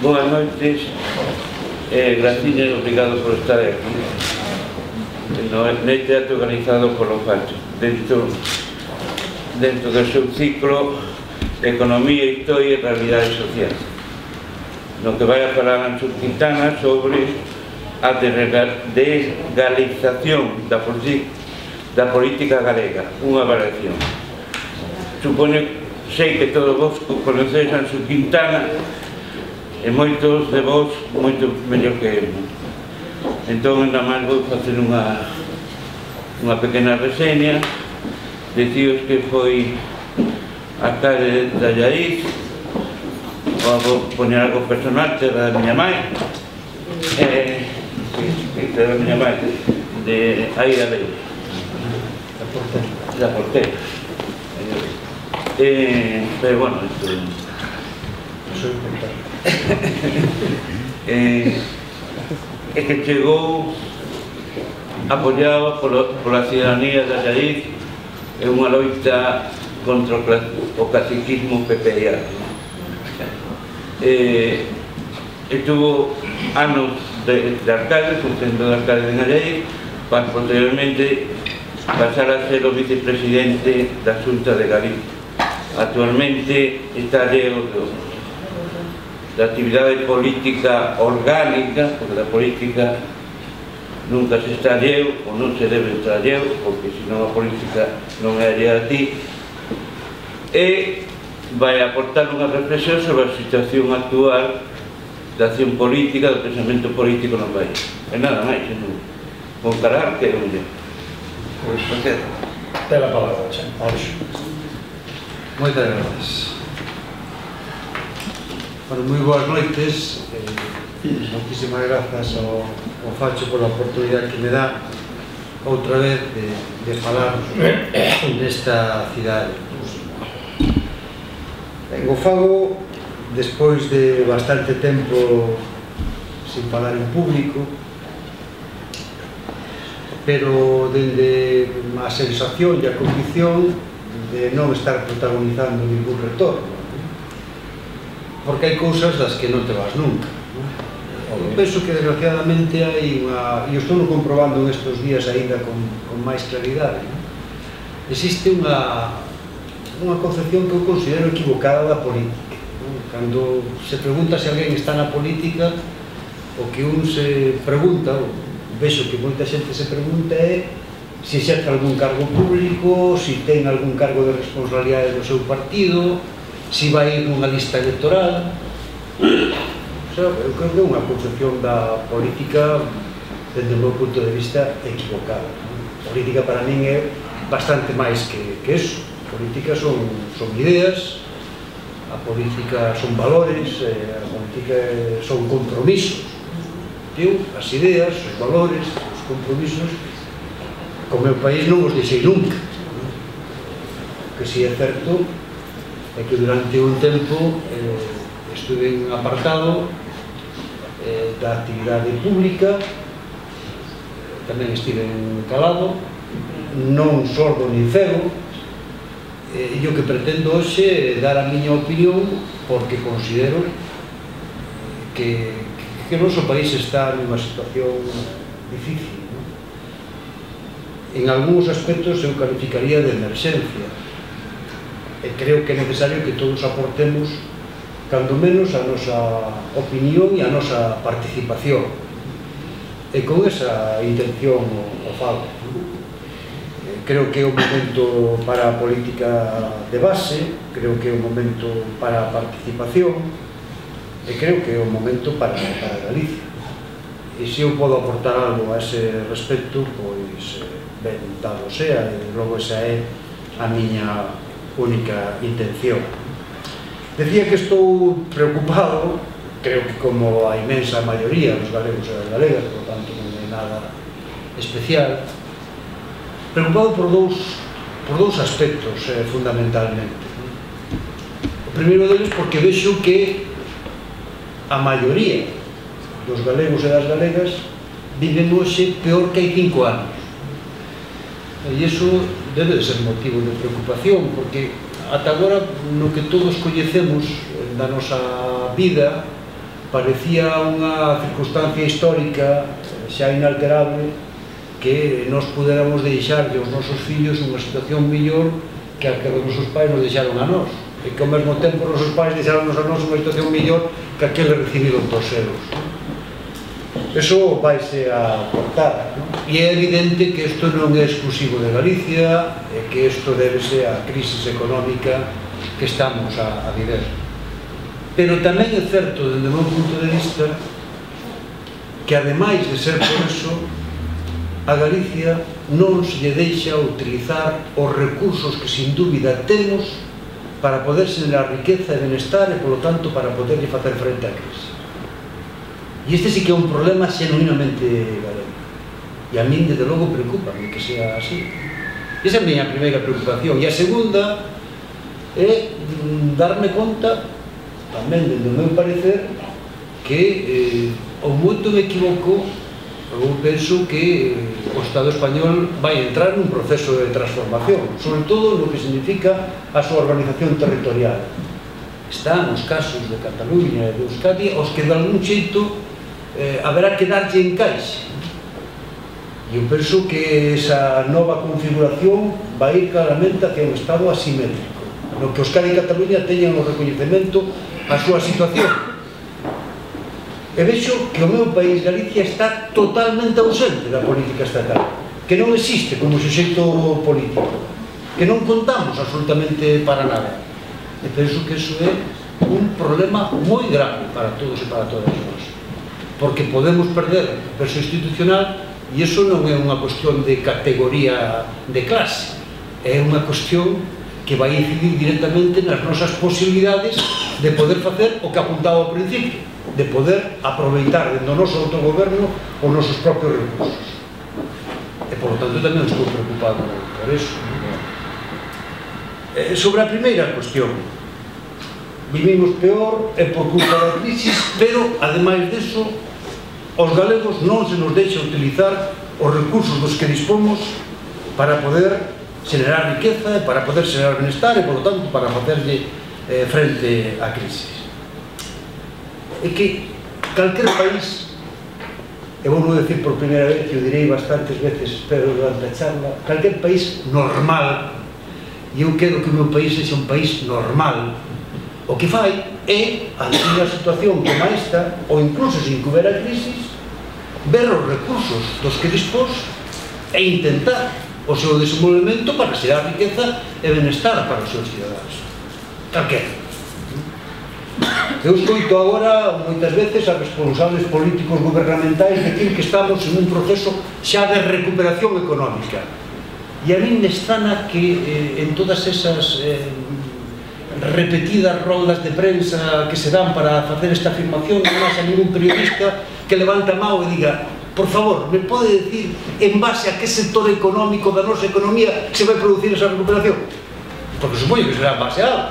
Boas noites, graciñas, obrigado por estar aquí no teatro organizado polo Facho dentro do seu ciclo Economía, Historia e Realidade Social, no que vai a falar Anxo Quintana sobre a desgalización da política galega, unha variación. Sei que todos vos conocéis Anxo Quintana e moitos de vos moito mellor que eu. Entón, nada máis vou facer unha pequena reseña. Decíos que foi alcalde de Allariz, vou poñer algo personal, terra da miña mãe, terra da miña mãe, de Aira Lei, da Portela. Pero bueno, isto é que chegou apoiado pola ciudadanía de Allariz en unha loita contra o caciquismo PPA. Estuvo anos de alcalde, sendo de alcalde en Allariz, para posteriormente pasar a ser o vicepresidente da Xunta de Galicia. Actualmente está lleno da actividade política orgánica, porque da política nunca se está lleno, ou non se debe estar lleno, porque senón a política non é allea a ti, e vai aportar unha reflexión sobre a situación actual da acción política, do pensamento político no país. E nada máis, con carácter ou non. Pois, porque ten a palabra, Anxo. Moitas grazas. Bueno, moi boas noites. Moitísimas grazas ao Facho pola oportunidade que me dá outra vez de falar nesta cidade. O fago despois de bastante tempo sin falar en público, pero dende a sensación e a convicción de non estar protagonizando ningún retorno, porque hai cousas das que non te vas nunca. Eu penso que desgraciadamente hai unha, e estou comprobando estes días ainda con máis claridade, existe unha concepción que eu considero equivocada da política. Cando se pregunta se alguén está na política, o que un se pregunta, ou vexo que moita xente se pregunta, é se exerce algún cargo público, se ten algún cargo de responsabilidade do seu partido, se vai ir nunha lista electoral. Eu creo que é unha concepción da política, desde o meu punto de vista, equivocada. A política para min é bastante máis que eso. A política son ideas, a política son valores, a política son compromisos. As ideas, os valores, os compromisos, co meu país non os deixei nunca. O que si é certo é que durante un tempo estuve apartado da actividade pública, tamén estive calado, non sordo ni cego, e o que pretendo hoxe é dar a miña opinión porque considero que o noso país está nunha situación difícil. En algúns aspectos eu calificaría de emerxencia, e creo que é necesario que todos aportemos cando menos a nosa opinión e a nosa participación, e con esa intención o fago. Creo que é o momento para a política de base, creo que é o momento para a participación, e creo que é o momento para Galicia. E se eu podo aportar algo a ese respecto, pois ben dado sea, e logo esa é a miña única intención. Decía que estou preocupado, creo que como a inmensa maioría dos galegos e das galegas, por tanto non é nada especial, preocupado por dous aspectos fundamentalmente. O primeiro deles porque vexo que a maioría dos galegos e das galegas viven hoxe peor que hai 5 anos. E iso debe de ser motivo de preocupación, porque ata agora no que todos coñecemos da nosa vida parecía unha circunstancia histórica xa inalterable que nos puderamos deixarlle aos nosos fillos unha situación mellor que a que os nosos pais nos deixaron a nós, e que ao mesmo tempo os nosos pais deixaronnos a nós unha situación mellor que aquele recibido dos seus. Eso vaise a cortar, e é evidente que isto non é exclusivo de Galicia, e que isto débese á crisis económica que estamos a viver. Pero tamén é certo, desde o meu punto de vista, que ademais de ser por eso, a Galicia non se lle deixa utilizar os recursos que sin dúbida temos para poder xenerar riqueza e benestar e, polo tanto, para poderlle facer frente á crise. E este sí que é un problema xenuinamente galego. E a min, desde logo, preocúpame que sea así. Esa é a miña primeira preocupación. E a segunda é darme conta, tamén, dentro do meu parecer, que ao moito me equivoco, eu penso que o Estado español vai entrar nun proceso de transformación, sobre todo no que significa a súa organización territorial. Están os casos de Cataluña e de Euskadi aos que de algún xeito haberá que darlle encaixe. E eu penso que esa nova configuración vai ir claramente hacia un Estado asimétrico, no que Euskadi e Cataluña teñan o recoñecemento a súa situación. E vexo que o meu país, Galicia, está totalmente ausente da política estatal, que non existe como suxeito político, que non contamos absolutamente para nada. E penso que iso é un problema moi grave para todos e para todas nós, porque podemos perder o peso institucional, e iso non é unha cuestión de categoría de clase, é unha cuestión que vai incidir directamente nas nosas posibilidades de poder facer o que apuntaba ao principio, de poder aproveitar dentro do noso autogoberno os nosos propios recursos. E, por lo tanto, tamén estou preocupado por iso. Sobre a primeira cuestión, vivimos peor e por culpa da crisis, pero, ademais disso, aos galegos non se nos deixa utilizar os recursos dos que dispomos para poder xenerar riqueza, para poder xenerar benestar e, por lo tanto, para facerlle frente á crisis. É que calquer país, e vou non decir por primeira vez, que o direi bastantes veces, espero, durante a charla, calquer país normal, e eu quero que o meu país sexa un país normal, o que fai é, ante unha situación como esta, ou incluso sin que houbera crisis, ver os recursos dos que dispós e intentar o seu desenvolvemento para xerar riqueza e benestar para os seus cidadanos. Calquera. Eu escoito agora, moitas veces, a responsables políticos gubernamentais decir que estamos en un proceso xa de recuperación económica. E a mí me estrana que en todas esas repetidas roldas de prensa que se dan para facer esta afirmación non haxa ningún periodista que levanta a mão e diga: por favor, me pode decir en base a que sector económico da nosa economía se vai producir esa recuperación? Porque supoño que será en base a algo.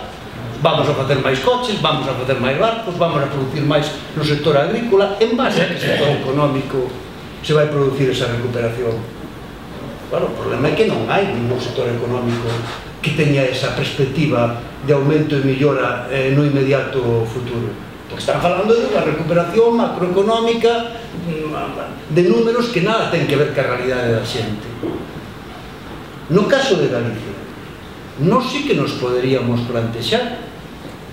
Vamos a facer máis coches, vamos a facer máis barcos, vamos a producir máis no sector agrícola. En base a que sector económico se vai producir esa recuperación? Bueno, o problema é que non hai ningún sector económico que teña esa perspectiva de aumento e mellora no inmediato futuro. Porque están falando de unha recuperación macroeconómica de números que nada ten que ver ca realidade da xente. No caso de Galicia, nós sí que nos poderíamos plantexar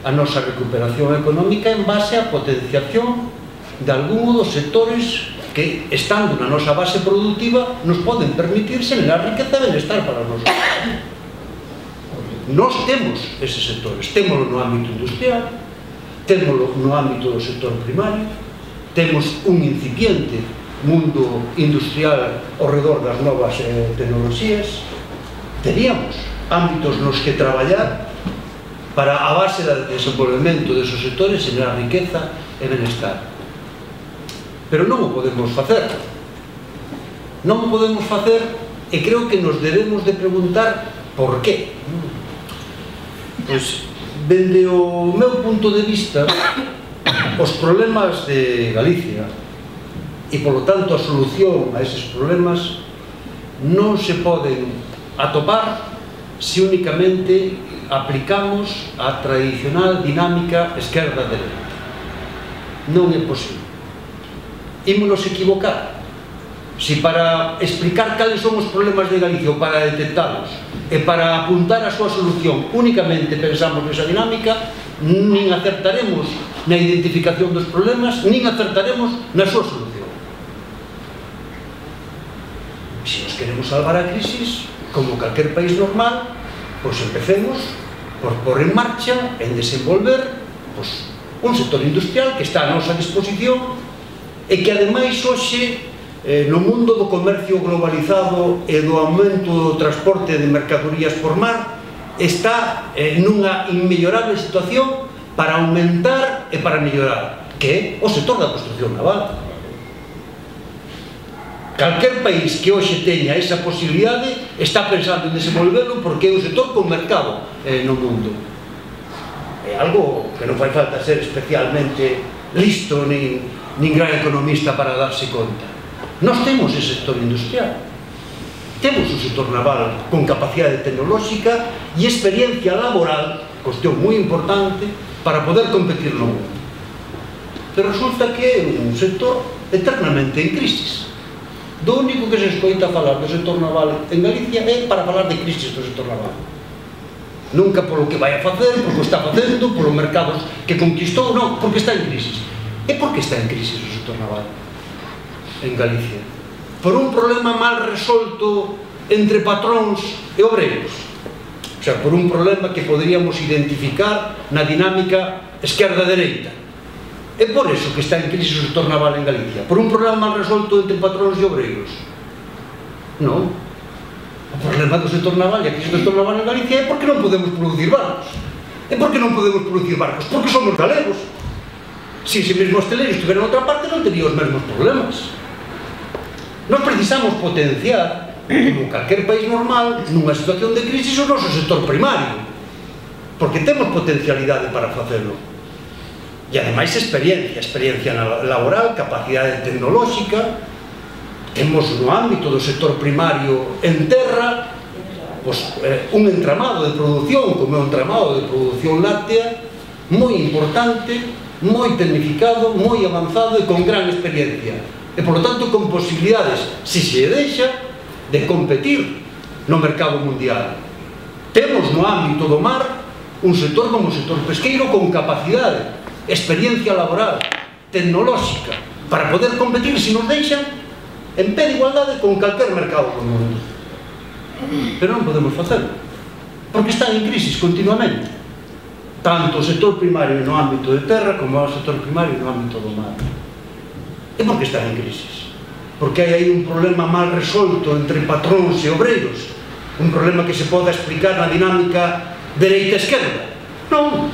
a nosa recuperación económica en base á potenciación de algún dos sectores que, estando na nosa base productiva, nos poden permitir xenerar riqueza e benestar para nós. Nós temos eses sectores, témolo no ámbito industrial, témolo no ámbito do sector primario, temos un incipiente mundo industrial ao redor das novas tecnoloxías, teríamos ámbitos nos que traballar para, a base do desenvolvemento desos sectores, xenerar riqueza e benestar. Pero non o podemos facer. Non o podemos facer e creo que nos debemos de preguntar por qué. Pois, dende o meu punto de vista, os problemas de Galicia e, polo tanto, a solución a eses problemas non se poden atopar se únicamente aplicamos a tradicional dinámica esquerda-dereita. non é posible. Ímonos equivocar. Si para explicar cales son os problemas de Galicia ou para detectalos e para apuntar a súa solución únicamente pensamos nesa dinámica, nin acertaremos na identificación dos problemas, nin acertaremos na súa solución. Se nos queremos salvar a crisis, como calquer país normal, pois empecemos por pôr en marcha, en desenvolver un sector industrial que está a nosa disposición e que ademais hoxe no mundo do comercio globalizado e do aumento do transporte de mercadorías por mar está nunha inmellorable situación para aumentar e para mellorar, que é o sector da construcción naval. Calquer país que hoxe teña esa posibilidade está pensando en desenvolverlo porque é un sector con mercado no mundo. É algo que non fai falta ser especialmente listo nin gran economista para darse conta. Nós temos ese sector industrial, temos un sector naval con capacidade tecnolóxica e experiencia laboral, cuestión moi importante, para poder competir no mundo. Pero resulta que é un sector eternamente en crisis. Do único que se escoita falar do sector naval en Galicia é para falar de crisis do sector naval. Nunca polo que vai a facer, porque o está facendo, polos mercados que conquistou, non, porque está en crisis. E por que está en crisis o sector naval en Galicia? Por un problema mal resolto entre patróns e obreiros. O sea, por un problema que poderíamos identificar na dinámica esquerda-dereita. É por eso que está en crisis o sector naval en Galicia. Por un problema mal resolto entre patróns e obreiros. Non. O problema do sector naval e a crisis do sector naval en Galicia é porque non podemos producir barcos. E por que non podemos producir barcos? Porque somos galegos. Se ese mesmo hosteleiro estivera en outra parte non tería os mesmos problemas. Nós precisamos potenciar, como calquer país normal, nunha situación de crisis, o noso sector primario, porque temos potencialidade para facelo. E ademais experiencia laboral, capacidade tecnolóxica. Temos no ámbito do sector primario en terra un entramado de produción, como é o entramado de produción láctea, moi importante, moi tecnificado, moi avanzado e con gran experiencia. E, por lo tanto, con posibilidades, se se deixa, de competir no mercado mundial. Temos no ámbito do mar un sector como o sector pesqueiro con capacidade, experiencia laboral, tecnolóxica, para poder competir, se nos deixan, en pé de igualdade con calquer mercado do mundo. Pero non podemos facelo, porque están en crisis continuamente. Tanto o sector primario no ámbito de terra como o sector primario no ámbito do mar. E por que están en crisis? Porque hai aí un problema mal resolto entre patróns e obreiros, un problema que se poda explicar na dinámica dereita-esquerda. Non,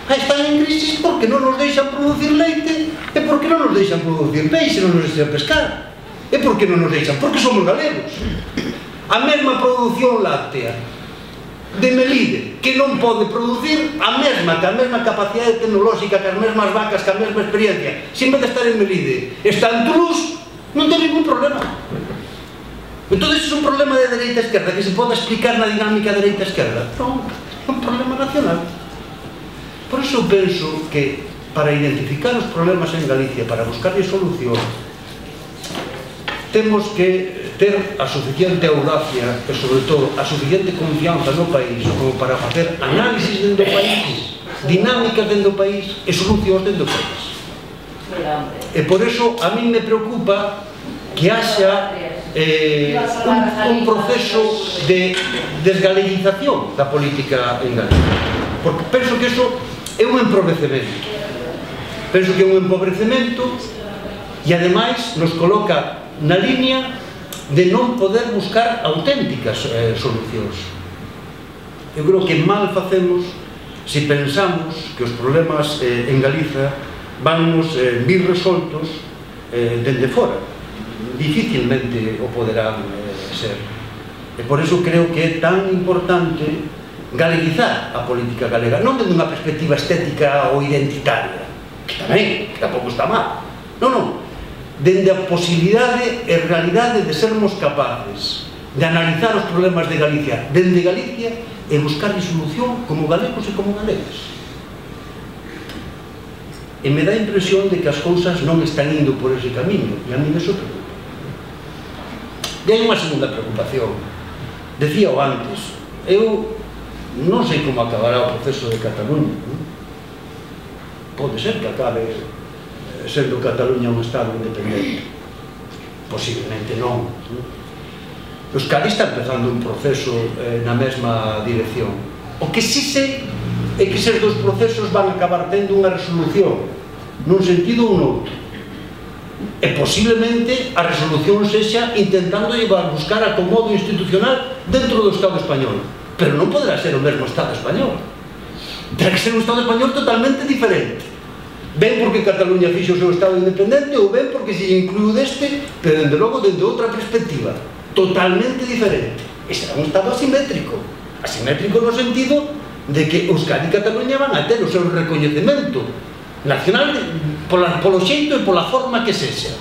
están en crisis porque non nos deixan producir leite e porque non nos deixan producir peixe, non nos deixan pescar. E por que non nos deixan? Porque somos galegos. A mesma produción láctea de Melide, que non pode producir a mesma capacidade tecnolóxica, que as mesmas vacas, que a mesma experiencia, se en vez de estar en Melide está en Toulouse, non ten ningún problema. Entón, ese é un problema de dereita-esquerda que se pode explicar na dinámica dereita-esquerda. Non, é un problema nacional. Por iso penso que para identificar os problemas en Galicia, para buscarle solución, temos que ter a suficiente audacia e, sobre todo, a suficiente confianza no país como para facer análisis dentro do país, dinámicas dentro do país e solucións dentro do país. E por eso a mí me preocupa que haxa un proceso de desgaleguización da política en Galicia, porque penso que eso é un empobrecemento. Penso que é un empobrecemento e, ademais, nos coloca na línea de non poder buscar auténticas solucións. Eu creo que mal facemos se pensamos que os problemas en Galiza vannos vir resoltos dende fora. Dificilmente o poderán ser. E por iso creo que é tan importante galeguizar a política galega, non dende unha perspectiva estética ou identitaria, que tamén, que tampouco está mal. Non, dende a posibilidade e realidade de sermos capaces de analizar os problemas de Galicia dende Galicia e buscar solución como galegos e como galegas. e me dá a impresión de que as cousas non están indo por ese camiño, e a mí eso preocupa. E hai unha segunda preocupación. Decía o antes, eu non sei como acabará o proceso de Cataluña. Pode ser que acabe sendo Cataluña un estado independente. Posiblemente non. Euskadi está empezando un proceso na mesma dirección. O que sí sei é que eses dos procesos van acabar tendo unha resolución nun sentido ou noutro. E posiblemente a resolución sexa intentando buscar acomodo institucional dentro do Estado español, pero non poderá ser o mesmo Estado español. Terá que ser un Estado español totalmente diferente, ben porque Cataluña fixo o seu Estado independente ou ben porque se incluiu deste, pero dende logo dende outra perspectiva totalmente diferente. E será un Estado asimétrico no sentido de que Euskadi e Cataluña van a ter o seu recoñecemento nacional polo xeito e pola forma que sexa.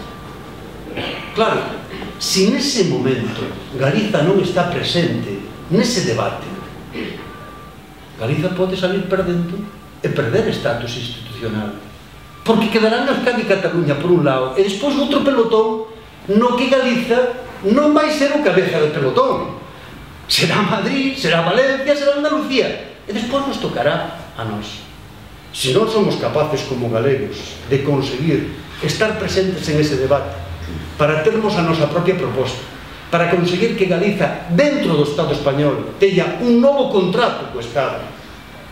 Claro, se nese momento Galiza non está presente nese debate, Galiza pode salir perdendo e perder estatus institucional, porque quedarán Euskadi e Cataluña por un lado e despois outro pelotón no que Galiza non vai ser o cabeza de pelotón. Será Madrid, será Valencia, será Andalucía, e despois nos tocará a nós. Se non somos capaces como galegos de conseguir estar presentes en ese debate para termos a nosa propia proposta, para conseguir que Galiza, dentro do Estado español, teña un novo contrato co Estado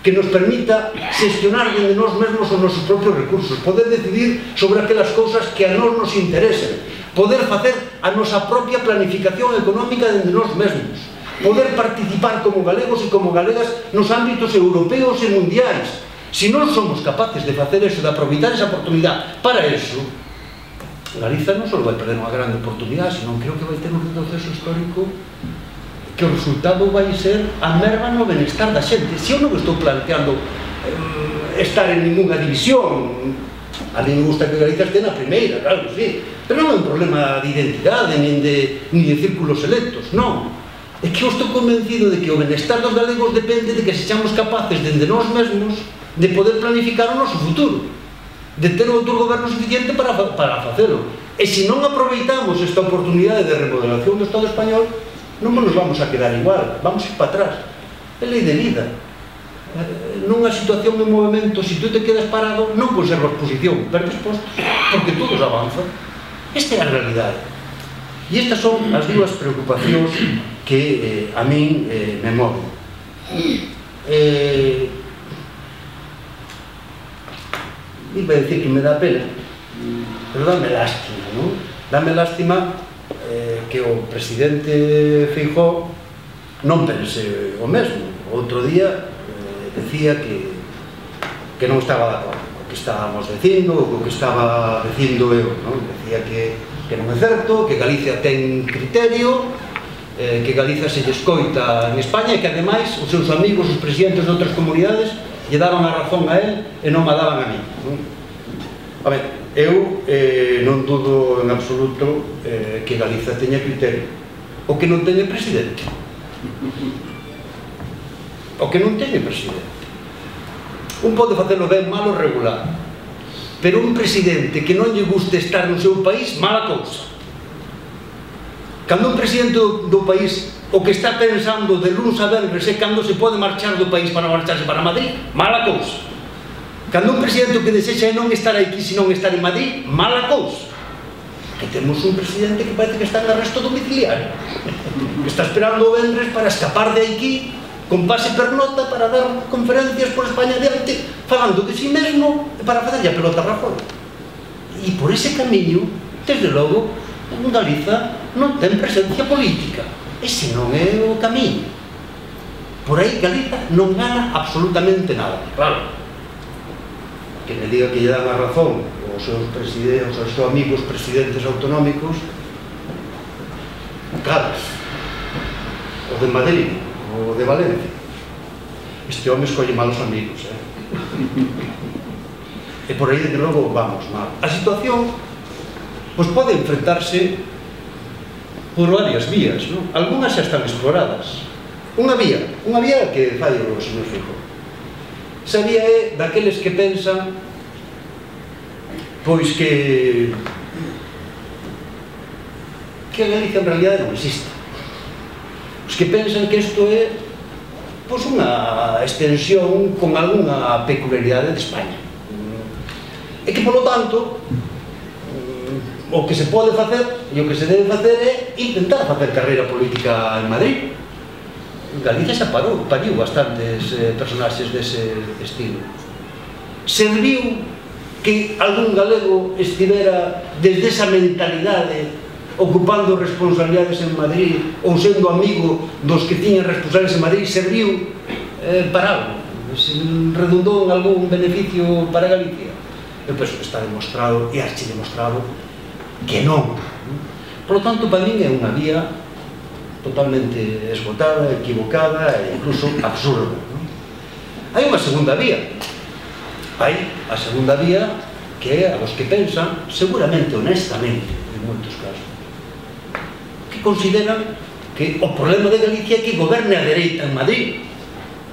que nos permita xestionar dende nós mesmos os nosos propios recursos, poder decidir sobre aquelas cousas que a nós nos interesen, poder facer a nosa propia planificación económica dende nós mesmos, poder participar como galegos e como galegas nos ámbitos europeos e mundiais. Se non somos capaces de facer eso, de aproveitar esa oportunidade para eso, Galiza non só vai perder unha grande oportunidade, senón creo que vai ter un retroceso histórico que o resultado vai ser a merma no benestar da xente. Se eu non estou planteando estar en ninguna división, a mí me gusta que Galiza este na primeira, claro que sí, pero non é un problema de identidade, nin de círculos electos, non. É que eu estou convencido de que o benestar dos galegos depende de que sexamos capaces dende nós mesmos de poder planificar o noso futuro, de ter outro goberno suficiente para facelo. E se non aproveitamos esta oportunidade de remodelación do Estado español, non nos vamos a quedar igual, vamos a ir para atrás. É lei de vida. Nunha situación de movimento, se tú te quedas parado, non conservas posición, perdes postos, porque todos avanzan. Esta é a realidade. E estas son as dúas preocupacións que a min me moven. Iba a decir que me dá pena, pero dame lástima, non? Dame lástima que o presidente Feijóo non pense o mesmo. Outro día decía que non estaba de acordo co que estábamos dicindo, co que estaba dicindo eu, non? Decía que non é certo, que Galicia ten criterio, que Galiza se lle escoita en España e que ademais os seus amigos, os presidentes de outras comunidades lle daban a razón a él e non a daban a mí. A ver, eu non dudo en absoluto que Galiza teña criterio. O que non teña presidente. O que non teña presidente. Un pode facelo ben, malo, regular. Pero un presidente que non lle guste estar no seu país, mala cousa. Cando un presidente do país o que está pensando de luns a venres é cando se pode marchar do país para marcharse para Madrid, mala cousa. Cando un presidente que desexa é non estar aquí senón estar en Madrid, mala cousa. Que temos un presidente que parece que está en arresto domiciliario, que está esperando o venres para escapar de aquí con pase per nota para dar conferencias por España adiante falando de si mesmo para facerlle a pelota para fora. E por ese camiño, desde logo, Galiza non ten presencia política. Ese non é o camiño. Por aí Galiza non gana absolutamente nada. Claro, que me diga que lle dan a razón os seus amigos presidentes autonómicos, claro, o de Madrid, o de Valencia. Este home escolle malos amigos, e por aí, de logo, vamos mal. A situación pois pode enfrentarse por varias vías, non? Algúnas xa están exploradas. Unha vía que fai o señor Feijóo. Esa vía é daqueles que pensan pois que Galicia en realidad non existe. Os que pensan que isto é pois unha extensión con algunha peculiaridade de España. E que, polo tanto, o que se pode facer e o que se debe facer é intentar facer carreira política en Madrid. Galicia xa pariu bastantes personaxes dese estilo. Serviu que algún galego estivera desde esa mentalidade ocupando responsabilidades en Madrid ou sendo amigo dos que tiñan responsabilidades en Madrid, serviu para algo, redundou en algún beneficio para Galicia. Eu penso que está demostrado e archidemostrado que non. Por lo tanto, para min é unha vía totalmente esgotada, equivocada e incluso absurda. Hai unha segunda vía. Hai a segunda vía que é a los que pensan, seguramente honestamente, en moitos casos, que consideran que o problema de Galicia é que goberne a dereita en Madrid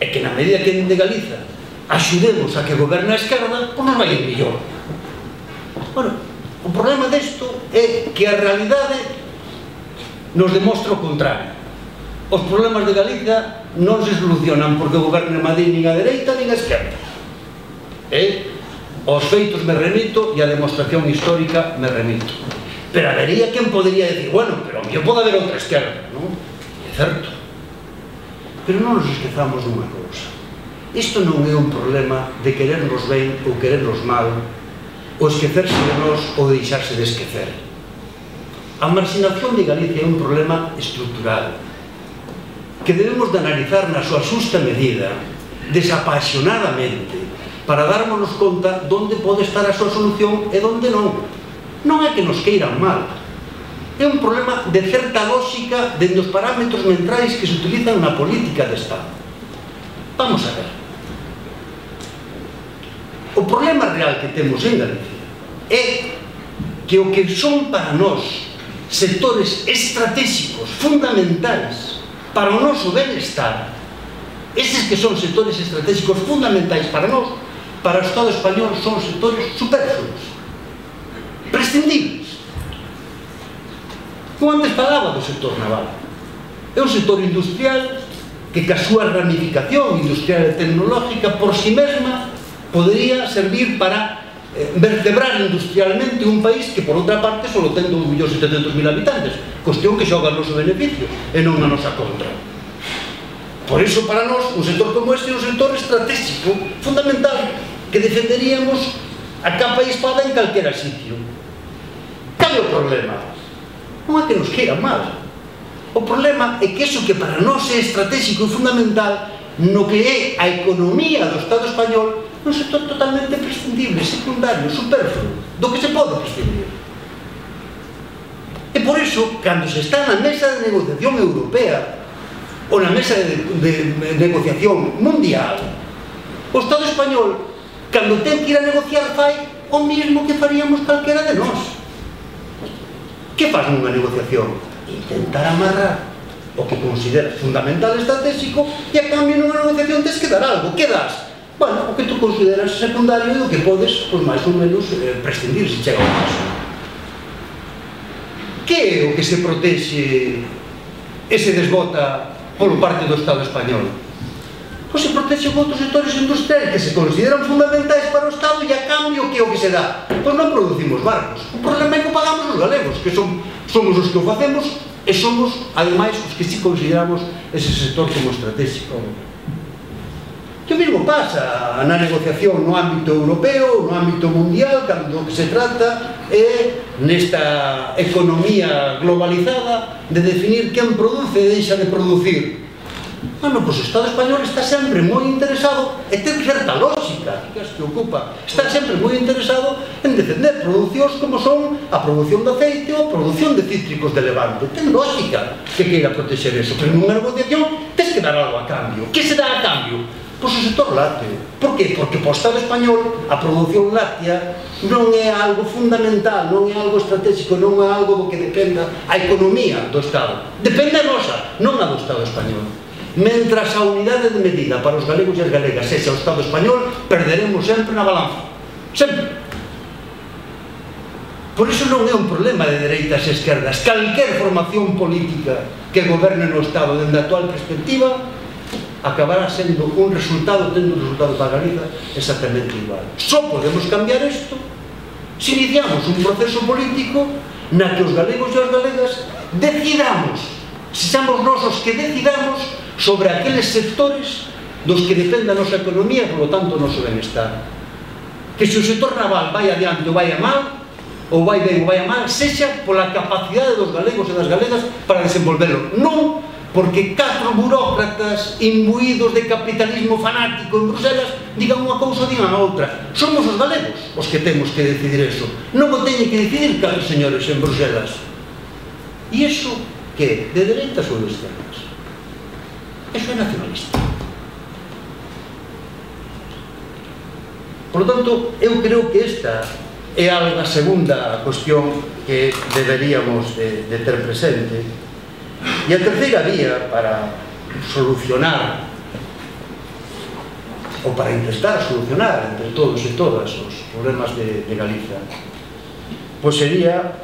e que na medida que de Galiza axudemos a que goberne a esquerda, pois non vai ir millor. Bueno, o problema desto é que a realidade nos demostra o contrario. Os problemas de Galicia non se solucionan porque goberne Madrid nin a dereita nin a esquerda. E aos feitos me remito e a demostración histórica me remito. Pero habería quen podría decir, bueno, pero a mellor pode haber outra esquerda, non? É certo. Pero non nos esquezamos dunha cousa. Isto non é un problema de querernos ben ou querernos mal, ou esquecerse de nós ou deixarse de esquecer. A marxinación de Galicia é un problema estrutural que debemos de analizar na súa xusta medida, desapasionadamente, para darmos conta onde pode estar a súa solución e onde non. Non é que nos queiran mal, é un problema de certa lógica dende os parámetros mentrais que se utilizan na política de Estado. Vamos a ver. O problema real que temos en Galicia é que o que son para nós sectores estratégicos fundamentais para o noso benestar, eses que son sectores estratégicos fundamentais para nós, para o Estado español, son sectores superfluos, prescindibles. Como antes falaba do sector naval, é un sector industrial que ca súa ramificación industrial e tecnológica por si mesma podería servir para vertebrar industrialmente un país que por outra parte só ten 2.700.000 habitantes, cuestión que xoga o noso beneficio e non a nosa contra. Por iso para nós un sector como este é un sector estratégico fundamental que defenderíamos a capa e espada en calquera sitio. Cal é o problema? Non é que nos queiran mal. O problema é que iso que para nós é estratégico e fundamental no que é a economía do Estado español é un sector totalmente prescindible, secundario, superfluo, do que se pode prescindir. E por iso, cando se está na mesa de negociación europea ou na mesa de negociación mundial, o Estado español, cando ten que ir a negociar, fai o mismo que faríamos calquera de nós. Que faz nunha negociación? Intentar amarrar o que consideras fundamental estratégico e a cambio nunha negociación tens que dar algo. Que das? Bueno, o que tú consideras secundario e o que podes, pois máis ou menos, prescindir se chega ao caso. Que é o que se protexe e se desbota polo parte do Estado español? Pois se protexe con outros sectores industriais que se consideran fundamentais para o Estado e a cambio que é o que se dá? Pois non producimos barcos. O problema é que o pagamos os galegos, que somos os que o facemos e somos, ademais, os que si consideramos ese sector como estratégico. Que o mesmo pasa na negociación no ámbito europeo, no ámbito mundial, cando se trata é nesta economía globalizada de definir quen produce e deixa de producir. Bueno, pois o Estado español está sempre moi interesado e ten certa lógica que ocupa, está sempre moi interesado en defender producións como son a produción de aceite ou a produción de cítricos de Levante. Ten lógica que queira protexer eso, pero nunha negociación tens que dar algo a cambio. Que se dá a cambio? Pois o sector lácteo. Por qué? Porque para o Estado español a produción láctea non é algo fundamental, non é algo estratégico, non é algo do que dependa a economía do Estado. Depende a nosa, non a do Estado español. Mentras a unidade de medida para os galegos e as galegas sexa o Estado español, perderemos sempre na balanza. Sempre. Por iso non é un problema de dereitas e esquerdas. Calquer formación política que goberne no Estado dende a actual perspectiva acabará sendo un resultado, tendo un resultado para Galiza exactamente igual. Só podemos cambiar isto se iniciamos un proceso político na que os galegos e as galegas decidamos, se somos nós os que decidamos sobre aqueles sectores dos que depende a nosa economía e, polo tanto, o noso benestar. Que se o sector naval vai adiante ou vai a mal, ou vai ben ou vai a mal, sexa pola capacidade dos galegos e das galegas para desenvolverlo. Non porque 4 burócratas imbuídos de capitalismo fanático en Bruselas digan unha cousa ou digan a outra. Somos os galegos os que temos que decidir eso. Non o teñen que decidir os señores en Bruselas. E iso que de dereitas ou de esquerdas? Eso é nacionalista. Por lo tanto, eu creo que esta é a segunda cuestión que deberíamos de ter presente. E a terceira vía para solucionar ou para intentar solucionar entre todos e todas os problemas de Galiza, pois sería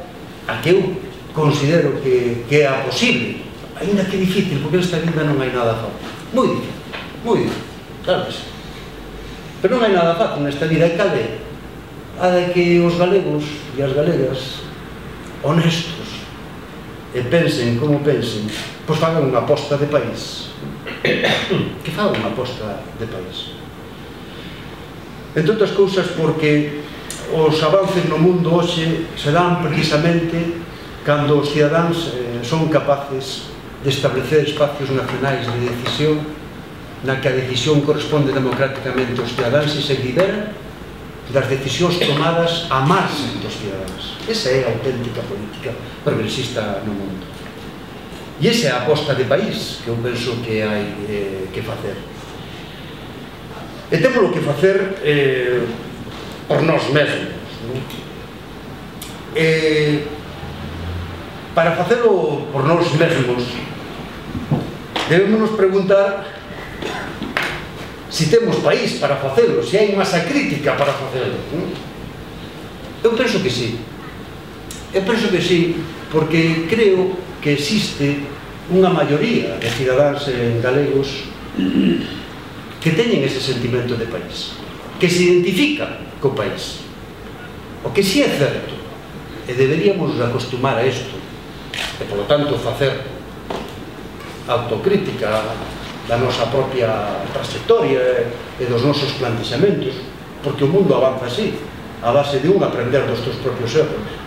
a que eu considero que é a posible, ainda que difícil, porque esta vida non hai nada fácil, moi difícil, claro que sí, pero non hai nada fácil nesta vida. E cal é? A de que os galegos e as galegas honestos e pensen como pensen, pois fagan unha aposta de país, que fagan unha aposta de país, entre outras cousas porque os avances no mundo hoxe se dan precisamente cando os cidadáns son capaces de establecer espacios nacionais de decisión na que a decisión corresponde democráticamente aos cidadáns e se libera das decisións tomadas a marxen dos cidadáns. Esa é a auténtica política progresista no mundo. E esa é a aposta de país que eu penso que hai que facer. E temos que facer por nós mesmos. Para facelo por nós mesmos, debemos nos preguntar se temos país para facelo, se hai masa crítica para facelo. Eu penso que sí. Eu penso que sí, porque creo que existe unha maioría de cidadáns galegos que teñen ese sentimento de país, que se identifican co país. O que sí é certo, e deberíamos acostumar a isto, e, polo tanto, facer autocrítica da nosa propia trayectoria e dos nosos plantexamentos, porque o mundo avanza así, a base de aprender dos teus propios erros.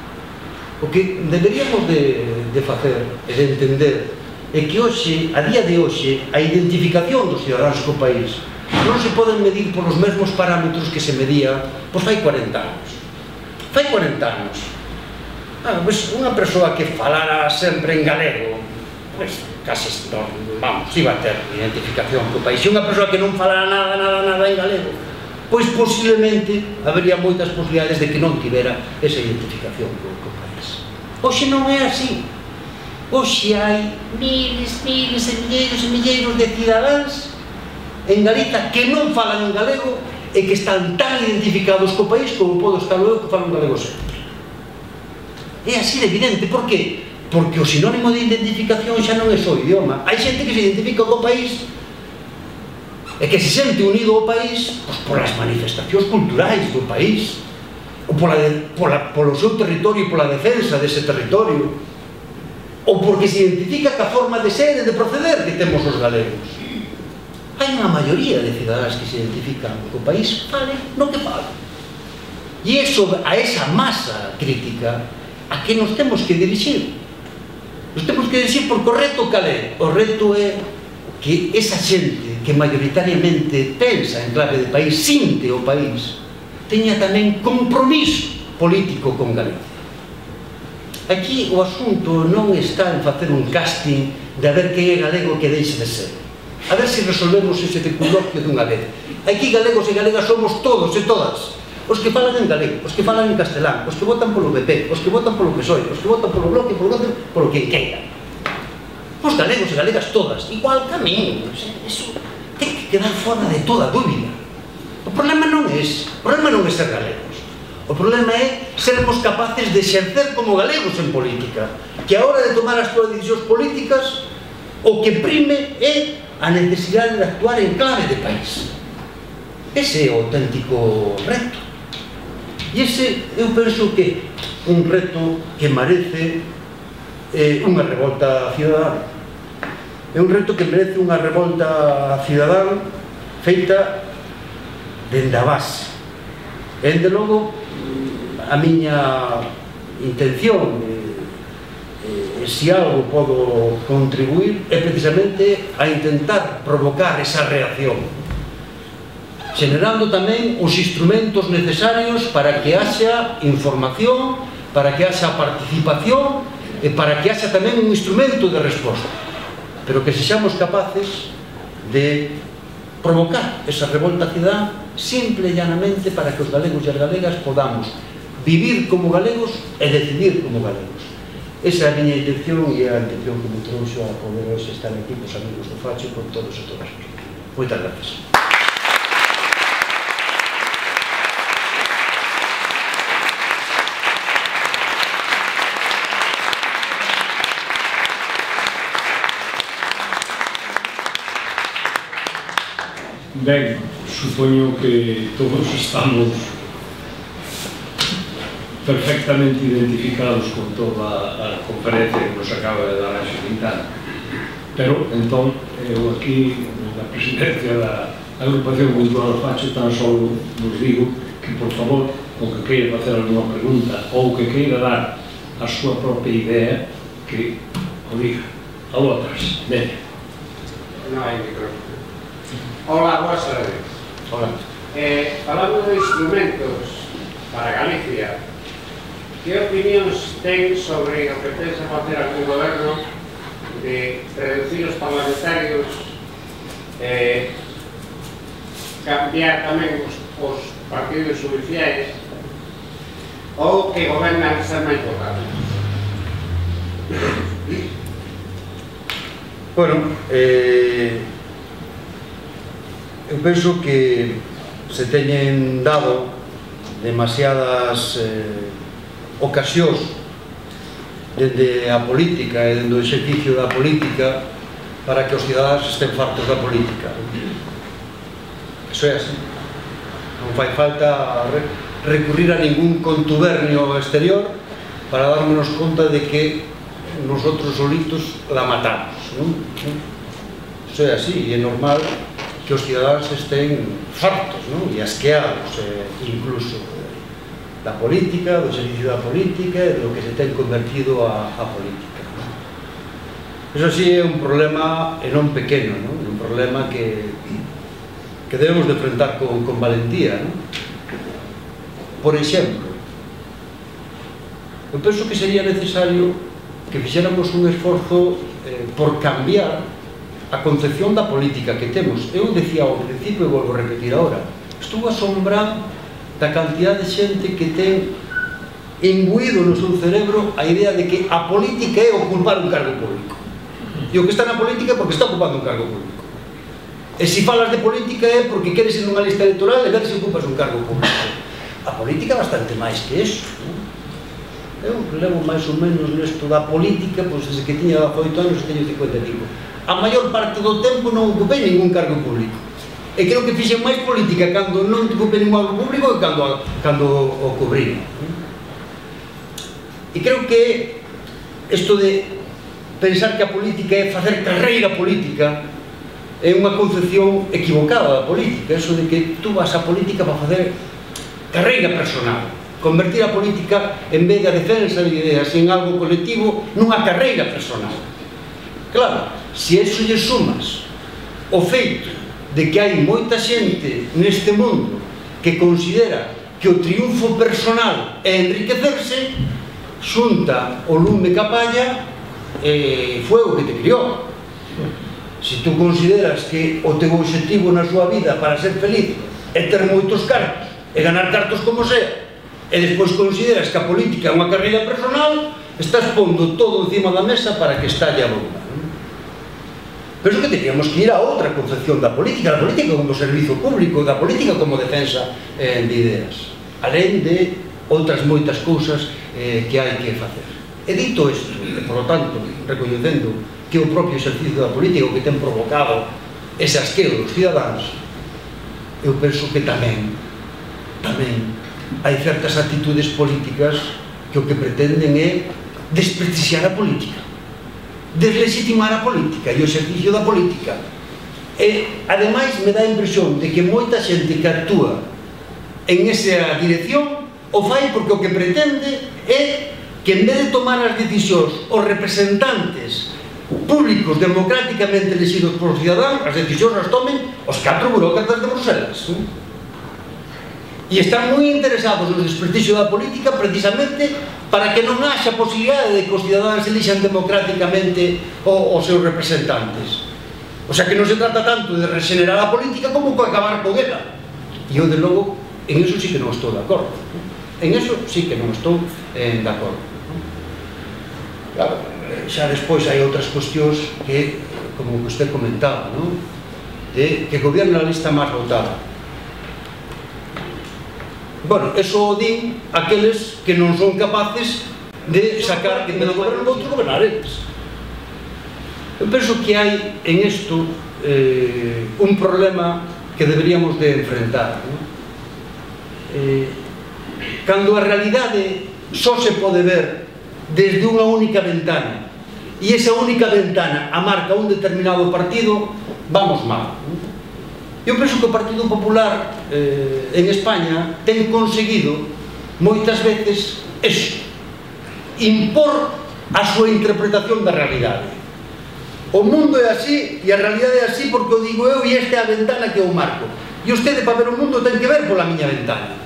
O que deberíamos de facer e de entender é que hoxe, a día de hoxe, a identificación dos cidadáns co país non se poden medir polos mesmos parámetros que se medía pois fai 40 anos. Fai 40 anos. Unha persoa que falara sempre en galego, casi non, vamos, iba a ter identificación co país. E unha persoa que non falara nada en galego, pois posiblemente habería moitas posibilidades de que non tivera esa identificación co país. Hoxe non é así. Hoxe hai miles e milleiros de cidadáns en Galiza que non falan en galego e que están tan identificados co país como podo estar eu que falo en galego sempre. É así de evidente. Por qué? Porque o sinónimo de identificación xa non é só o idioma. Hai xente que se identifica co país e que se sente unido ao país polas manifestacións culturais do país ou polo seu territorio e pola defensa dese territorio, ou porque se identifica ca forma de ser e de proceder que temos os galegos. Hai unha maioría de cidadáns que se identifican co país, falen no que falan. E a esa masa crítica a que nos temos que dirixir. Nos temos que dirixir porque o reto cal é? O reto é que esa xente que maioritariamente pensa en clave de país, sinte o país, teña tamén compromiso político con Galicia. Aquí o asunto non está en facer un casting de a ver quen é galego que deixe de ser. A ver se resolvemos ese coloquio dunha vez. Aquí galegos e galegas somos todos e todas. Os que falan en galego, os que falan en castelán, os que votan polo PP, os que votan polo PSOE, os que votan polo Bloque, polo que queira. Os galegos e galegas todas, igual camiño. Eso ten que quedar fora de toda dúbida. O problema non é ese. O problema non é ser galegos. O problema é sermos capaces de exercer como galegos en política, que a hora de tomar as túas decisións políticas o que prime é a necesidade de actuar en clave de país. Ese é o auténtico reto. E ese, eu penso que un reto que merece unha revolta cidadana. É un reto que merece unha revolta cidadana feita dende a base. E, dende logo, a miña intención, se algo podo contribuir, é precisamente a intentar provocar esa reacción, generando tamén os instrumentos necesarios para que haxa información, para que haxa participación e para que haxa tamén un instrumento de resposta, pero que sexamos capaces de provocar esa revolta cidadana simple e llanamente para que os galegos e as galegas podamos vivir como galegos e decidir como galegos. Esa é a miña intención e a intención que me trouxo a poder hoxe estar aquí cos amigos do Facho e con todos e todas. Moitas gracias. Ben, supoño que todos estamos perfectamente identificados con toda a conferencia que nos acaba de dar a Xilintana. Pero, entón, eu aquí, na presidencia da Agrupación Cultural Facho, tan só nos digo que, por favor, o que queira facer alguna pregunta ou que queira dar a súa propia idea, que o diga. Aló atrás, veña. Non hai micrófono. Hola, boas tardes. Hola. Falando de instrumentos para Galicia, que opinións ten sobre o que pensa facer algún goberno de reducir os parlamentarios, cambiar tamén os partidos judiciais ou que gobernan ser máis votados? Bueno, eu penso que se teñen dado demasiadas ocasións dende a política e dende o exercicio da política para que os cidadáns estén fartos da política. Iso é así. Non fai falta recurrir a ningún contubernio exterior para darnos conta de que nosotros solitos la matamos, non? Iso é así, e é normal que os cidadáns estén fartos, non? E asqueados, incluso da política, do servicio da política e do que se ten convertido a política. Eso sí é un problema e non pequeno, non? Un problema que debemos de enfrentar con valentía, non? Por exemplo, eu penso que sería necesario que fixéramos un esforzo por cambiar a concepción da política que temos. Eu decía ao principio e volvo a repetir agora, estou asombrado da cantidad de xente que ten imbuído no seu cerebro a idea de que a política é ocupar un cargo público. E o que está na política é porque está ocupando un cargo público. E se falas de política é porque queres ir nunha lista electoral e ver se ocupas un cargo público. A política é bastante máis que eso, non? Eu levo máis ou menos nesto da política, pois desde que tiña 18 anos e teño 55. A maior parte do tempo non ocupei ningún cargo público. E creo que fixen máis política cando non ocupei ningún cargo público que cando o cubrí. E creo que isto de pensar que a política é facer carreira política é unha concepción equivocada da política. Eso de que tú vas a política para facer carreira personal, convertir a política, en vez de a defensa de ideas en algo colectivo, nunha carreira personal. Claro, se iso lle sumas o feito de que hai moita xente neste mundo que considera que o triunfo personal é enriquecerse, xunta o lume que apalla e fuego que te criou. Se tú consideras que o teu objetivo na súa vida para ser feliz é ter moitos cartos e ganar cartos como sea, e despois consideras que a política é unha carreira personal, estás pondo todo encima da mesa para que estalle a bomba. Penso que teríamos que ir a outra concepción da política como servizo público, da política como defensa de ideas, alén de outras moitas cousas que hai que facer. E dito isto, e por lo tanto, recoñecendo que o propio exercicio da política que ten provocado ese asqueo dos cidadáns, eu penso que tamén hai certas actitudes políticas que o que pretenden é desprestixiar a política, deslegitimar a política e o exercicio da política. E, ademais, me dá a impresión de que moita xente que actúa en esa dirección o fai porque o que pretende é que en vez de tomar as decisións os representantes públicos democráticamente elegidos por cidadáns, as decisións as tomen os 4 burócratas de Bruselas. E están moi interesados no desprestixio da política precisamente para que non haxa posibilidade de que os cidadáns elixan democráticamente os seus representantes. O sea que non se trata tanto de regenerar a política como de acabar con ela. E eu, de logo, en eso sí que non estou de acordo. En eso sí que non estou de acordo. Claro, xa despois hai outras cuestións que, como que usted comentaba, de que gobierna a lista máis votada. Bueno, eso o din aqueles que non son capaces de sacar que pelo goberno outro gobernar eles. Eu penso que hai en isto un problema que deberíamos de enfrentar. Cando a realidade só se pode ver desde unha única ventana e esa única ventana a marca un determinado partido, vamos mal. Eu penso que o Partido Popular en España ten conseguido moitas veces eso, impor a súa interpretación da realidade. O mundo é así e a realidade é así porque o digo eu e esta é a ventana que eu marco. E vostede, para ver o mundo, ten que ver pola miña ventana.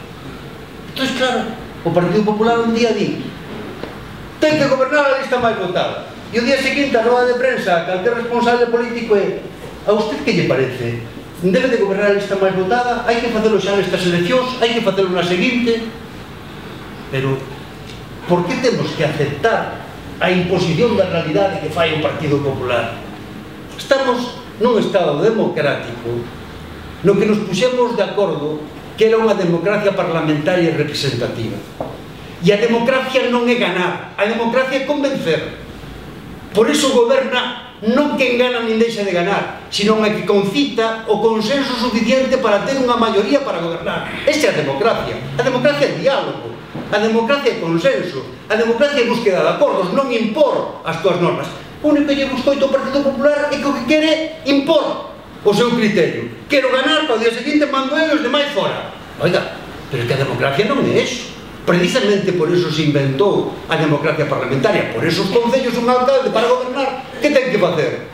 Entón, claro, o Partido Popular un día di ten que gobernar a lista máis votada e o día seguinte a roda de prensa calquer responsable político é a usted que lle parece? Debe de gobernar a lista máis votada? Hai que facelo xa nestas eleccións? Hai que facelo na seguinte? Pero por que temos que aceptar a imposición da realidade que fai o Partido Popular? Estamos nun estado democrático no que nos puxemos de acordo que era unha democracia parlamentaria e representativa. E a democracia non é ganar, a democracia é convencer. Por iso goberna non quen gana nin deixa de ganar, sino a que concita o consenso suficiente para ter unha maioría para gobernar. Esa é a democracia. A democracia é diálogo, a democracia é consenso, a democracia é búsqueda de acordos, non impor as túas normas. O único que lle buscou o Partido Popular é que o que quere impor o seu criterio. Quero ganar, para o día seguinte mando eu os demais fora. Oiga, pero é que a democracia non é eso. Precisamente por eso se inventou a democracia parlamentaria. Por eso os concellos, un alcalde para gobernar, que ten que facer?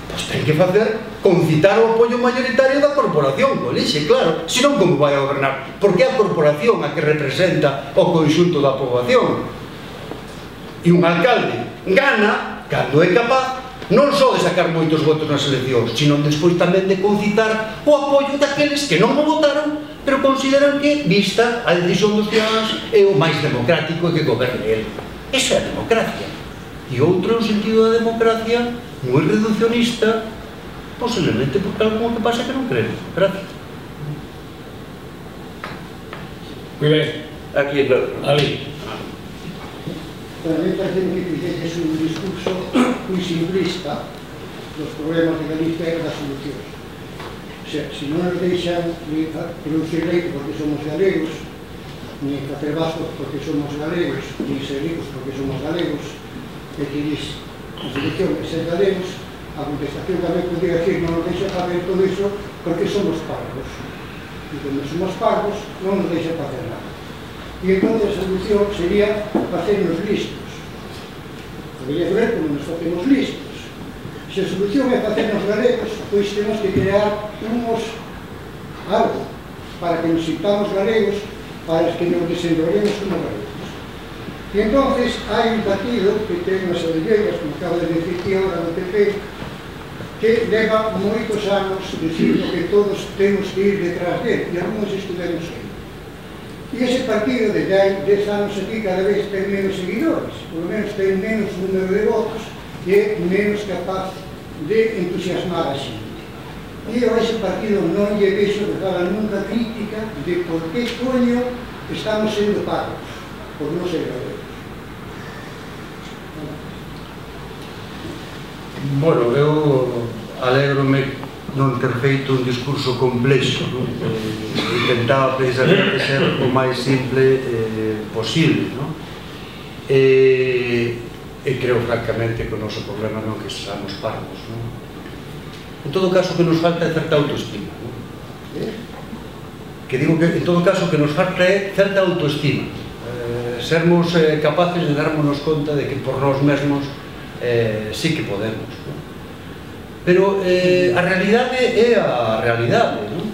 Pois ten que facer concitar o apoio mayoritario da corporación, o elixe, claro. Senón, como vai a gobernar? Porque é a corporación a que representa o conxunto da poboación. E un alcalde gana cando é capaz non só de sacar moitos votos nas eleccións, sino despois tamén de concitar o apoio daqueles que non o votaron, pero consideran que, vista a decisión dos ciudadanos, é o máis democrático e que goberne ele. Eso é a democracia. E outro é o sentido da democracia moi reduccionista, posiblemente porque algo que pasa que non creo. Gracias. Moi ben. Aquí, Ali. Tamén parece que fixeches un discurso moi simplista dos problemas de Galicia e das solucións. O sea, se non nos deixan ni producir leite porque somos galegos, ni facer vascos porque somos galegos, ni ser ricos porque somos galegos, e que dis a selección de ser galegos, a contestación tamén podría decir non nos deixa fazer todo iso porque somos parvos. E como somos parvos non nos deixa facer nada. E entón a solución sería facernos listos. Podería ver como nos facemos listos. Se a solución é facernos galegos, pois temos que crear algo para que nos sintamos galegos, para que nos desenvolvemos como galegos. E entonces hai un partido que ten unhas orelleiras, como acaba de decir que ahora no PP, que leva moitos anos dicindo que todos temos que ir detrás dele, e algunos estudemos que e ese partido desde hai 10 anos aquí cada vez ten menos seguidores, por lo menos ten menos número de votos e é menos capaz de entusiasmar a xente. E a ese partido non lle vexo que faga nunca crítica de por que coño estamos sendo pagos por non ser galegos. Bueno, eu alegrome non ter feito un discurso complexo, non? Intentaba precisamente ser o máis simple posible, non? E creo francamente que o noso problema non que sejamos parvos, non? En todo caso que nos falta é certa autoestima, non? Que digo que en todo caso que nos falta é certa autoestima, sermos capaces de darmonos conta de que por nós mesmos sí que podemos, non? Pero a realidade é a realidade, non?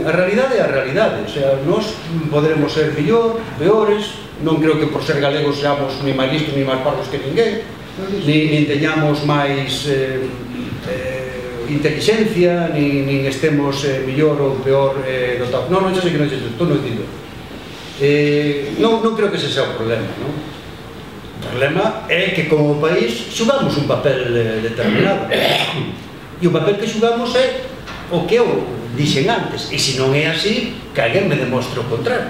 A realidade é a realidade, o sea, nós poderemos ser mellor, peores, non creo que por ser galegos seamos ni máis listos ni máis parvos que ninguén, nin teñamos máis inteligencia, nin estemos mellor ou peor dotados. Non, xa sei que non sei, estou non digo. Non creo que ese sea o problema, non? O problema é que como país xugamos un papel determinado e o papel que xugamos é o que eu dixen antes, e se non é así, que alguén me demostre o contrario.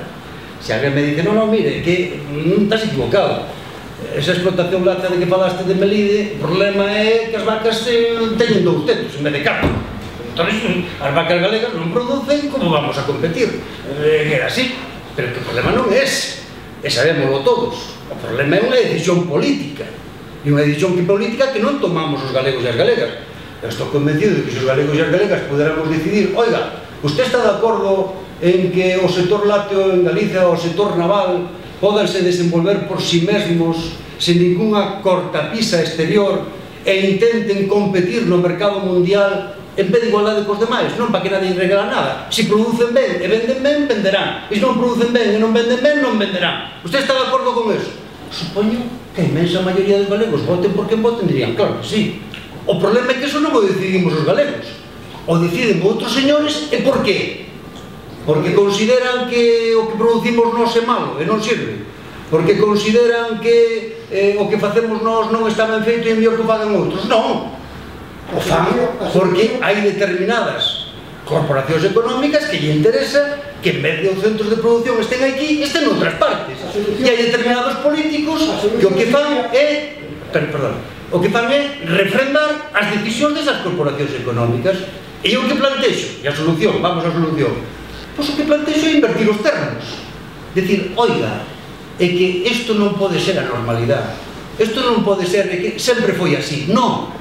Se alguén me dice, non, mire, que non estás equivocado, esa explotación láctea de que falaste de Melide, o problema é que as vacas teñen 2 tetos en vez de 4. Entón, as vacas galegas non producen, como vamos a competir? Era así, pero que o problema non é ese, e sabémoslo todos. O problema é unha decisión política, e unha decisión política que non tomamos os galegos e as galegas. Eu estou convencido de que se os galegos e as galegas puderamos decidir, oiga, usted está de acordo en que o sector lácteo en Galicia, o sector naval, pódanse desenvolver por si mesmos, sen ninguna cortapisa exterior, e intenten competir no mercado mundial en vez de igualdade cos demais, non para que nadie regala nada. Se producen ben e venden ben, venderán. E se non producen ben e non venden ben, non venderán. Usted está de acordo con eso? Supoño que a inmensa maioría dos galegos voten por quen voten, dirían, claro que sí. O problema é que eso non o decidimos os galegos. O deciden outros señores, e por qué? Porque consideran que o que producimos nós é malo e non sirve. Porque consideran que o que facemos nós non está ben feito e é mellor que o fagan outros. Non. O fan porque hai determinadas corporacións económicas que lle interesa que en vez de os centros de produción estén aquí, estén en outras partes. E hai determinados políticos que o que fan é refrendar as decisións desas corporacións económicas. E o que plantexo, e a solución, vamos á solución, pois o que plantexo é invertir os termos. Decir, oiga, é que isto non pode ser a normalidade, isto non pode ser de que sempre foi así, non.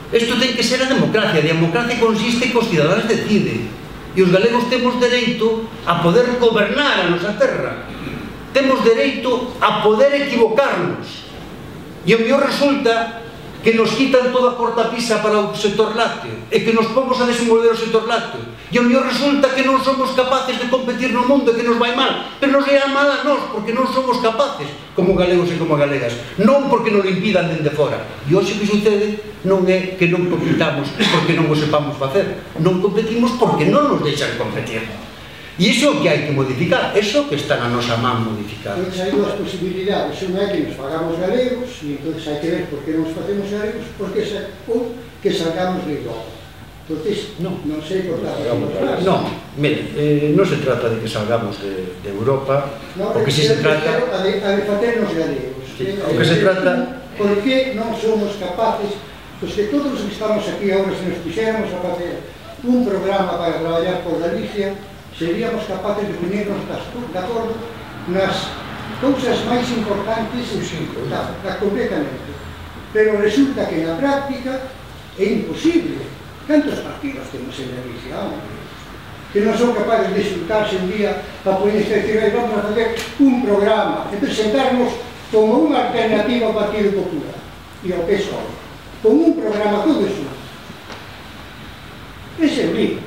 Isto ten que ser a democracia. A democracia consiste que os cidadáns deciden. E os galegos temos dereito a poder gobernar a nosa terra. Temos dereito a poder equivocarnos. E o mellor resulta que nos quitan toda a cortapisa para o sector lácteo e que nos pomos a desenvolver o sector lácteo. E o mellor resulta que non somos capaces de competir no mundo e que nos vai mal. Pero nos vai mal a nós porque non somos capaces, como galegos e como galegas. Non porque nos impidan dende fora. E hoxe o que sucede non é que non competamos porque non o sepamos facer. Non competimos porque non nos deixan competir. E iso é o que hai que modificar, iso que está na nosa man modificar. Entón, hai dúas posibilidades, unha é que nos fagamos galegos, e entón hai que ver por que nos facemos galegos, ou que salgamos de Europa. Entón, non sei por que non, mire, non se trata de que salgamos de Europa, o que si se trata... A de facernos galegos. O que se trata... Por que non somos capaces, pois que todos os que estamos aquí agora, se nos quixéramos a facer un programa para traballar por Galicia, seríamos capaces de ponernos de acordo nas cousas máis importantes completamente. Pero resulta que na práctica é imposible. Cantos partidos temos en Galicia? Que non son capaces de xuntarse un día para poderse decir, vamos a facer un programa e presentarnos como unha alternativa ao Partido Popular e ao PSOE. Con un programa todo eso. Ese é o lío.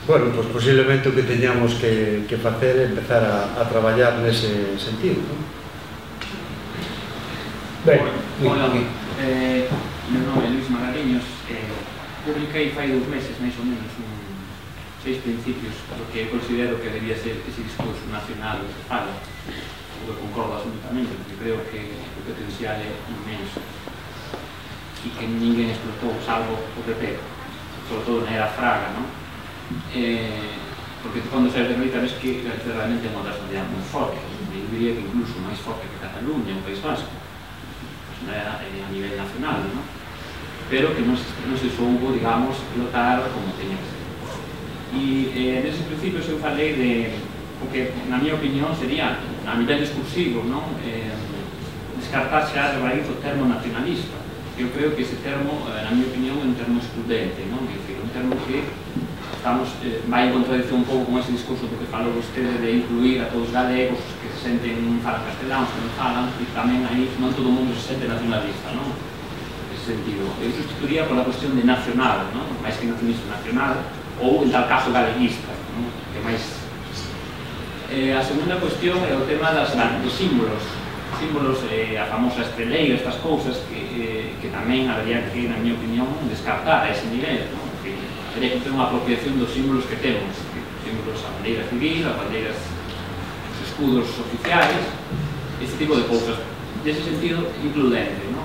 Bueno, pois posiblemente o que teñamos que facer é empezar a traballar nese sentido, non? Ben, hola, meu nome é Luis Magariños. Publiquei fai 2 meses, máis ou menos, 6 principios do que considero que debía ser ese discurso nacional que fala, o que concordo absolutamente, porque creo que o potencial é inmenso e que ninguén explotou, salvo o PP, sobre todo na era Fraga, non? porque cando saes de Galicia ves que Galicia realmente é unha das unidades moi forte, eu diría que incluso máis forte que Cataluña ou País Vasco, a nivel nacional, ¿no? Pero que non se soubo, digamos, pilotar como teña que ser. E neses principios eu falei de o que, na miña opinión, sería, a nivel discursivo, ¿no? Descartar xa de raíz o termo nacionalista. Eu creo que ese termo, na miña opinión, é un termo excludente, ¿no? É dicir, un termo que vai en contradicción un pouco con ese discurso do que falou vostede de incluir a todos os galegos que se senten falan castelán, que non falan, e tamén aí non todo o mundo se sente nacionalista, non? Nese sentido. Eu sustituiría pola cuestión de nacional, non? Mais que nacionalista nacional, ou en tal caso galeguista, non? Que máis... A segunda cuestión é o tema dos símbolos. Símbolos, a famosa estreleira, estas cousas que tamén habería que, na miña opinión, descartar a ese nivel, non? Habería que ter unha apropiación dos símbolos que temos, símbolos a bandeira civil, a bandeiras, os escudos oficiais, ese tipo de cousas. Nese sentido, includente, non?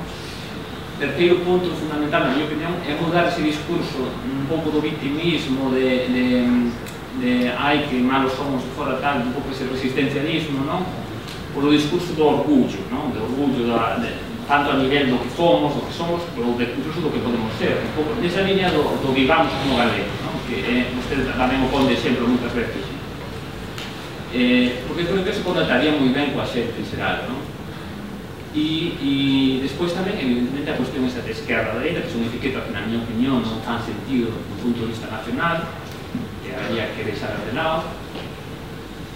Terceiro punto fundamental, na miña opinión, é mudar ese discurso un pouco do victimismo, de ai, que malos somos e fora tal, un pouco ese resistencialismo, non? Por o discurso do orgullo, non? Do orgullo, tanto a nivel do que somos, ou incluso do que podemos ser, un pouco nesa línea do vivamos como galegos, non? Que vostede tamén o pon de exemplo moitas veces. Porque creo que se conectaría moi ben coa xente en xeral, non? E despois tamén, evidentemente, a cuestión esa de esquerda-dereita, que son etiquetas que, na miña opinión, non fan sentido do punto de vista nacional, que habería que deixar de lado,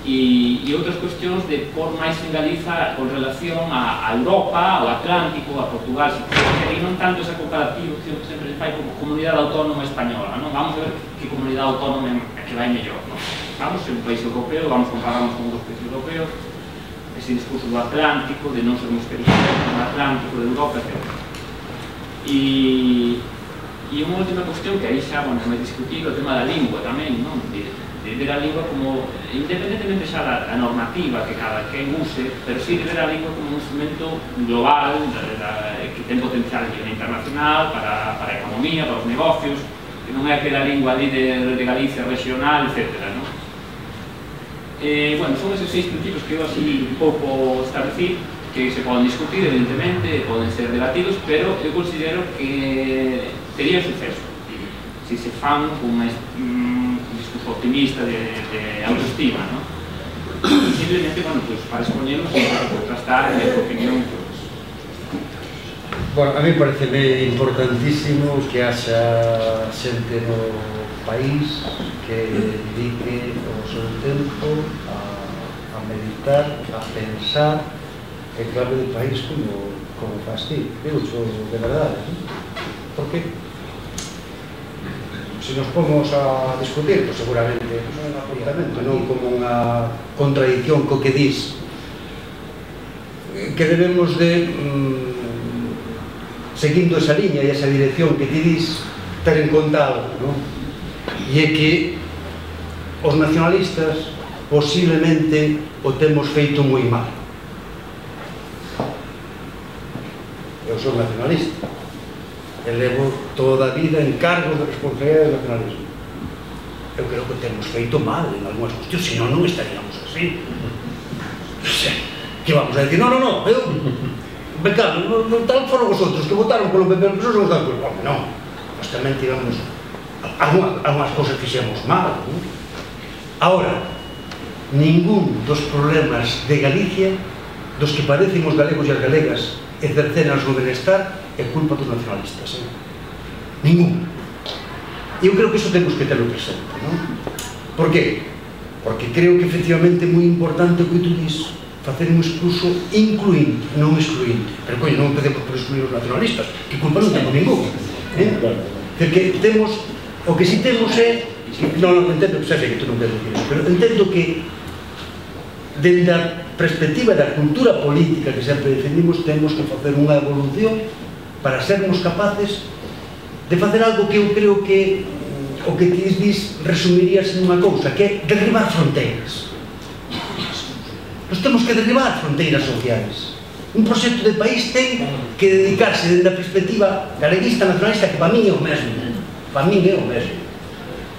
e outras cuestións de por máis en Galiza con relación a Europa, ao Atlántico, a Portugal, e non tanto esa comparativa que sempre se fai como comunidade autónoma española, non? Vamos a ver que comunidade autónoma é que vai mellor, non? Vamos ser un país europeo, vamos compararnos con outros países europeos, ese discurso do Atlántico, de non sermos periféricos do Atlántico, de Europa, etc. E unha última cuestión que aí xa, bueno, me discutir o tema da lingua tamén, non? De ver a lingua como, independentemente xa da normativa que cada quen use, pero sí de ver a lingua como un instrumento global que ten potencial a nivel internacional para a economía, para os negocios, que non é aquela lingua ali de Galicia regional, etc. Bueno, son esos 6 principios que eu así un pouco establecí, que se poden discutir, evidentemente, poden ser debatidos, pero eu considero que tería suceso se se fan con un discurso optimista de autoestima, ¿no? Y simplemente, bueno, pues para exponernos y para contrastar en su opinión. Bueno, a mí parece importantísimo que haxa xente no país que dedique o seu tempo a meditar, a pensar e clave do país como faz ti. Eu sou de verdade, ¿no? Por qué? Se nos pomos a discutir, pues seguramente non como unha contradicción co que dis que debemos de seguindo esa liña e esa dirección que ti dis ter en conta algo, non? E é que os nacionalistas posiblemente o temos feito moi mal. Eu sou nacionalista, elevo toda a vida en cargos de responsabilidade do nacionalismo. Eu creo que temos feito mal en algunhas cuestións, senón non estaríamos así. Que vamos a decir, no, eu becado, non tal foron vosotros que votaron polo PP, que somos da culpa. Non, nós tamén tivemos algunhas cousas que fixemos mal. Ahora, ningún dos problemas de Galicia, dos que padecen os galegos e as galegas exercenas no benestar, é culpa dos nacionalistas, ningún. E eu creo que iso temos que terlo presente, non? Por qué? Porque creo que efectivamente é moi importante o que tu dis, facer un discurso incluinte, non excluinte. Pero coño, non podemos por excluir os nacionalistas, que culpa non temos ningún. Porque temos, o que si temos é, non entendo que xa sei que tú non queres dicir eso, pero entendo que dende a perspectiva da cultura política que sempre defendimos, temos que facer unha evolución para sermos capaces de facer algo que eu creo que o que ti dis resumirías en unha cousa, que é derribar fronteiras. Nos temos que derribar fronteiras sociais. Un proxecto de país ten que dedicarse dende a perspectiva galeguista nacionalista, que para min é o mesmo. Para min é o mesmo.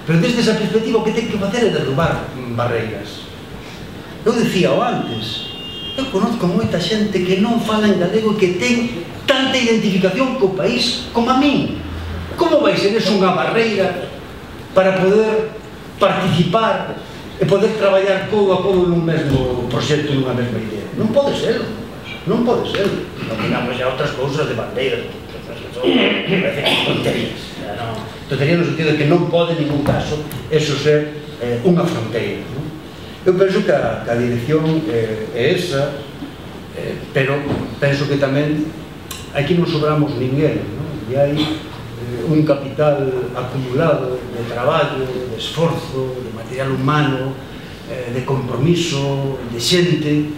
Pero desde esa perspectiva o que ten que facer é derrubar barreiras. Eu dicía o antes, eu conozco moita xente que non fala en galego e que ten tanta identificación co país como a min. Como vai ser eso unha barreira para poder participar e poder traballar codo a codo nun mesmo proxecto, nunha mesma idea? Non pode ser, non pode ser. Non digamos xa outras cousas de bandeiras, parece tonterías. Tonterías no sentido de que non pode en ningún caso eso ser unha fronteira. Eu penso que a dirección é esa, pero penso que tamén aquí non sobramos ninguén, e hai un capital acumulado de traballo, de esforzo, de material humano, de compromiso, de xente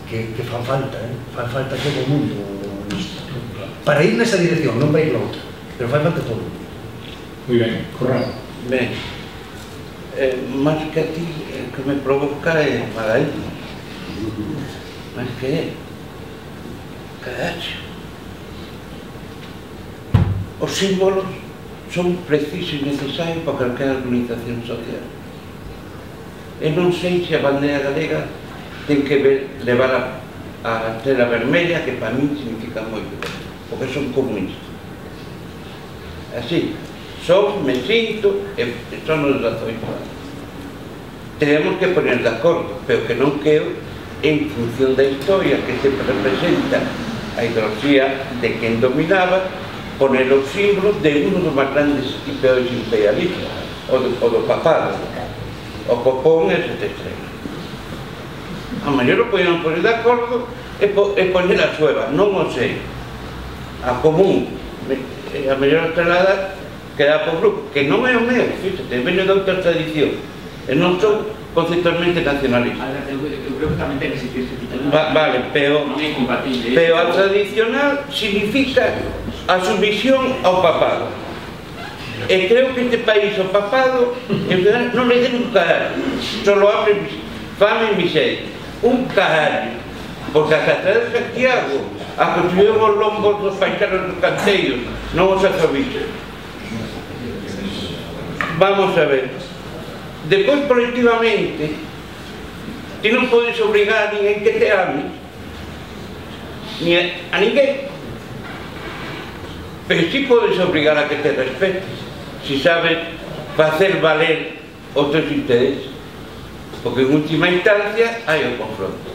que fan falta todo o mundo para ir nesa dirección, non para ir noutra, pero fan falta todo. Moi ben, Corrado. Ben, máis que a ti, o que me provoca é para ele. Máis que é caracho. Os símbolos son precisos e necesarios para calquera organización social. E non sei se a bandeira galega ten que levar a estrela vermella, que para mí significa moito, porque son comunistas. Así, me sinto, e son os 18 anos. Tenemos que poner de acordo, pero que non quero, en función da historia que sempre representa a ideoloxía de quen dominaba, poner os símbolos de uno dos máis grandes e peores imperialistas, o do papado. O popón é esta estrela. A mellor o podían poner de acordo e poner a súa, non o sei. A común, a mellor estrelada queda por grupo, que non é o meu, fíxate, veño de outra tradición, e non son conceptualmente nacionalistas. Eu creo que tamén ten que existir ese tipo de... Vale, pero a tradicional significa a submisión ao papado. E creo que este país, o papado, non le den un carallo, solo abre fame e miseria. Un carallo. Porque a Catedral de Santiago a construíron os lombos dos paisanos dos canteiros, non os azobiches. Vamos a ver. Depois, colectivamente, ti non podes obrigar a ninguén que te ame, ni a ninguén. Pero si podes obrigar a que te respetes, si sabes facer valer os teus intereses, porque en última instancia hai o confronto.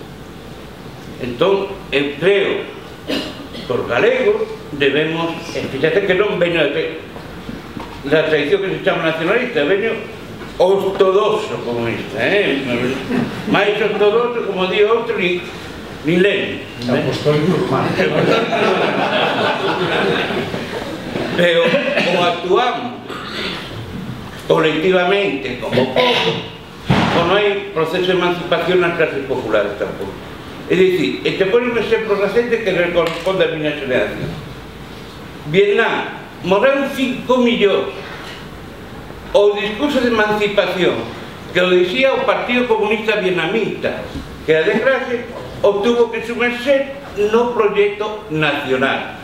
Entón, eu creo que os galegos debemos, fíjate que non veño da tradición que se chama nacionalista, veño ortodoxo comunista, máis ortodoxo, como di outro, ni Lenin. Apostólico romano. Pero como actuamos colectivamente, como poco, o non hai proceso de emancipación nas clases populares tampouco. É dicir, e te ponen un exemplo recente que corresponde a miña xeración. Vietnam, morreron 5 millóns. O discurso de emancipación que o dicía o Partido Comunista Vietnamita, que a desgracia obtuvo que sumerser no proxecto nacional.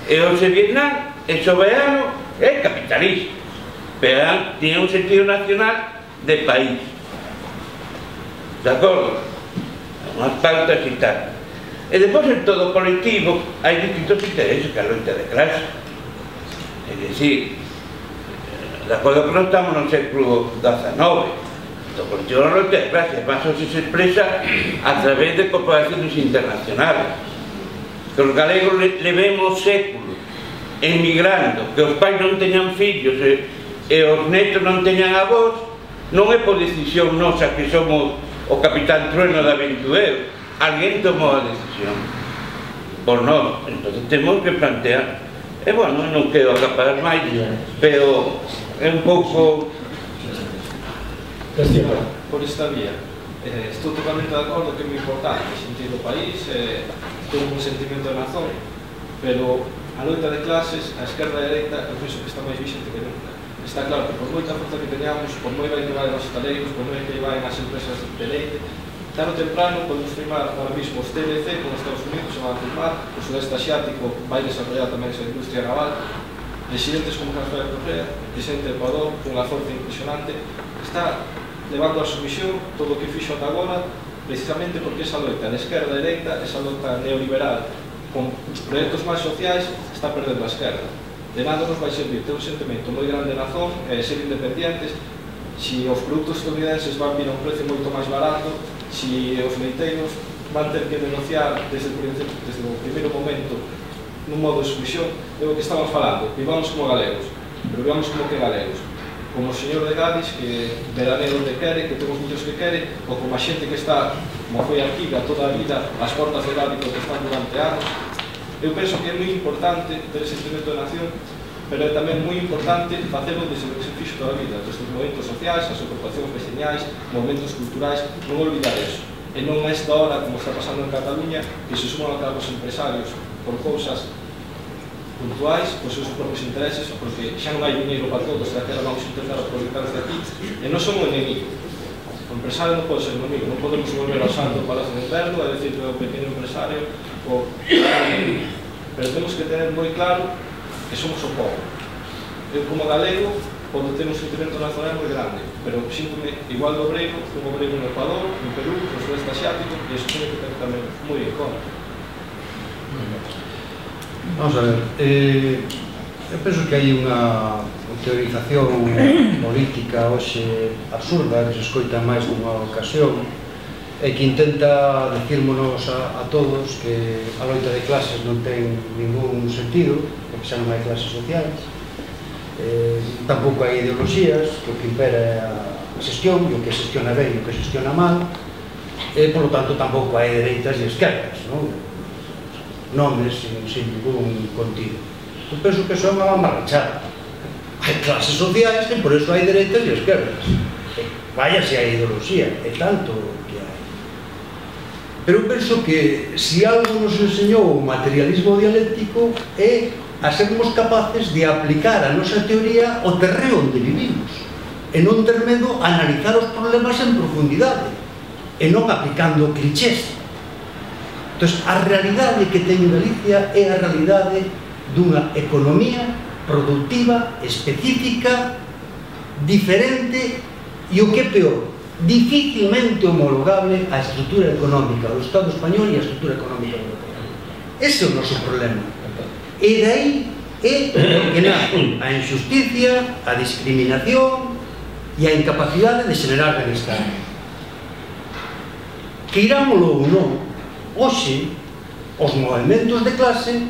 E o de Vietnam é soberano, é capitalista, pero tiene un sentido nacional de país. De acordo? Unhas pautas e tal. E depois en todo colectivo hai distintos intereses que a loita de clase. É dicir, de acordo que non estamos no século XIX, o colectivo da loita de clase, mas se expresa a través de corporaciones internacionales. Que os galegos levemos séculos emigrando, que os pais non teñan fillos e os netos non teñan avós, non é por decisión nosa que somos o capitán trueno de aventurero. Alguén tomou a decisión por nós, entón temos que plantear. E bueno, non quero acaparar máis, pero é un pouco... Por esta vía, estou totalmente de acordo que é moi importante sentir o país, ten un sentimento de nación, pero a loita de clases, a esquerda e a dereita, eu penso que está máis vixente que nunca. Está claro que por moita forza que teñamos, por moi ben que vai nos estaleiros, por moi ben que vai nas empresas de leite, tarde ou temprano podemos firmar ahora mismo os TLC con os Estados Unidos, se van a firmar, o sudeste asiático vai desarrollar tamén esa industria naval, presidentes como Rafael Correa, o presidente de Ecuador, cunha forza impresionante, está levando a submisión todo o que fixo ata agora, precisamente porque esa loita de esquerda e dereita, esa loita neoliberal con os proxectos máis sociais, está perdendo a esquerda. De nada nos vai servir ter un sentimento moi grande na zona, ser independientes, si os produtos estadounidenses van vir a un precio moito máis barato, si os leiteiros van ter que denunciar desde o primeiro momento nun modo de exclusión, é o que estamos falando, vivamos como galegos, pero vivamos como que galegos, como o señor de Gadis, que veraneo onde quere, que temos millos que quere, ou como a xente que está, como foi aquí, a toda a vida, as portas de Gadis que están durante anos. Eu penso que é moi importante ter ese sentimento de nación, pero é tamén moi importante facelo desde o que se fixo toda a vida, desde os movimentos sociais, as ocupacións veciñais, movimentos culturais, non olvidar eso. E non é esta hora, como está pasando en Cataluña, que se suman a os empresarios por cousas puntuais, por seus propios intereses, porque xa non hai dinheiro para todos, daquela vamos a intentar aproveitar desde aquí, e non somos enemigos. O empresario non pode ser enemigo, non podemos volver ao salto do Palacio de Inverno e decir que é o pequeno empresario, pero temos que tener moi claro que somos o povo. Eu como galego podo ter un sentimento nacional moi grande, pero síntome igual do obrero, como obrero no Ecuador, no Perú, no sudeste asiático, e iso teño que ter tamén moi en conta. Vamos a ver, eu penso que hai unha teorización política hoxe absurda que se escoita máis nunha ocasión e que intenta dicírmonos a todos que a loita de clases non ten ningún sentido, porque xa non hai clases sociais, tampouco hai ideoloxías, que o que impera é a xestión, e o que xestiona ben e o que xestiona mal, e, polo tanto, tampouco hai dereitas e esquerdas, non? Nomes sin ningún contido. Eu penso que son unha mamarrachada. Hai clases sociais e por eso hai dereitas e esquerdas. Vaya se hai ideoloxía, é tanto que hai. Pero eu penso que se algo nos enseñou o materialismo dialéctico é a sermos capaces de aplicar a nosa teoría ao terreo onde vivimos e non ter medo a analizar os problemas en profundidade e non aplicando clichés. Entón, a realidade que ten Galicia é a realidade dunha economía productiva, específica, diferente e o que é peor, dificilmente homologable á estrutura económica do Estado español e á estrutura económica europea. Ese é o noso problema. E dai é o que nace a injusticia, a discriminación e a incapacidade de xenerar benestar. Que irámoslo ou non, hoxe, os movimentos de clase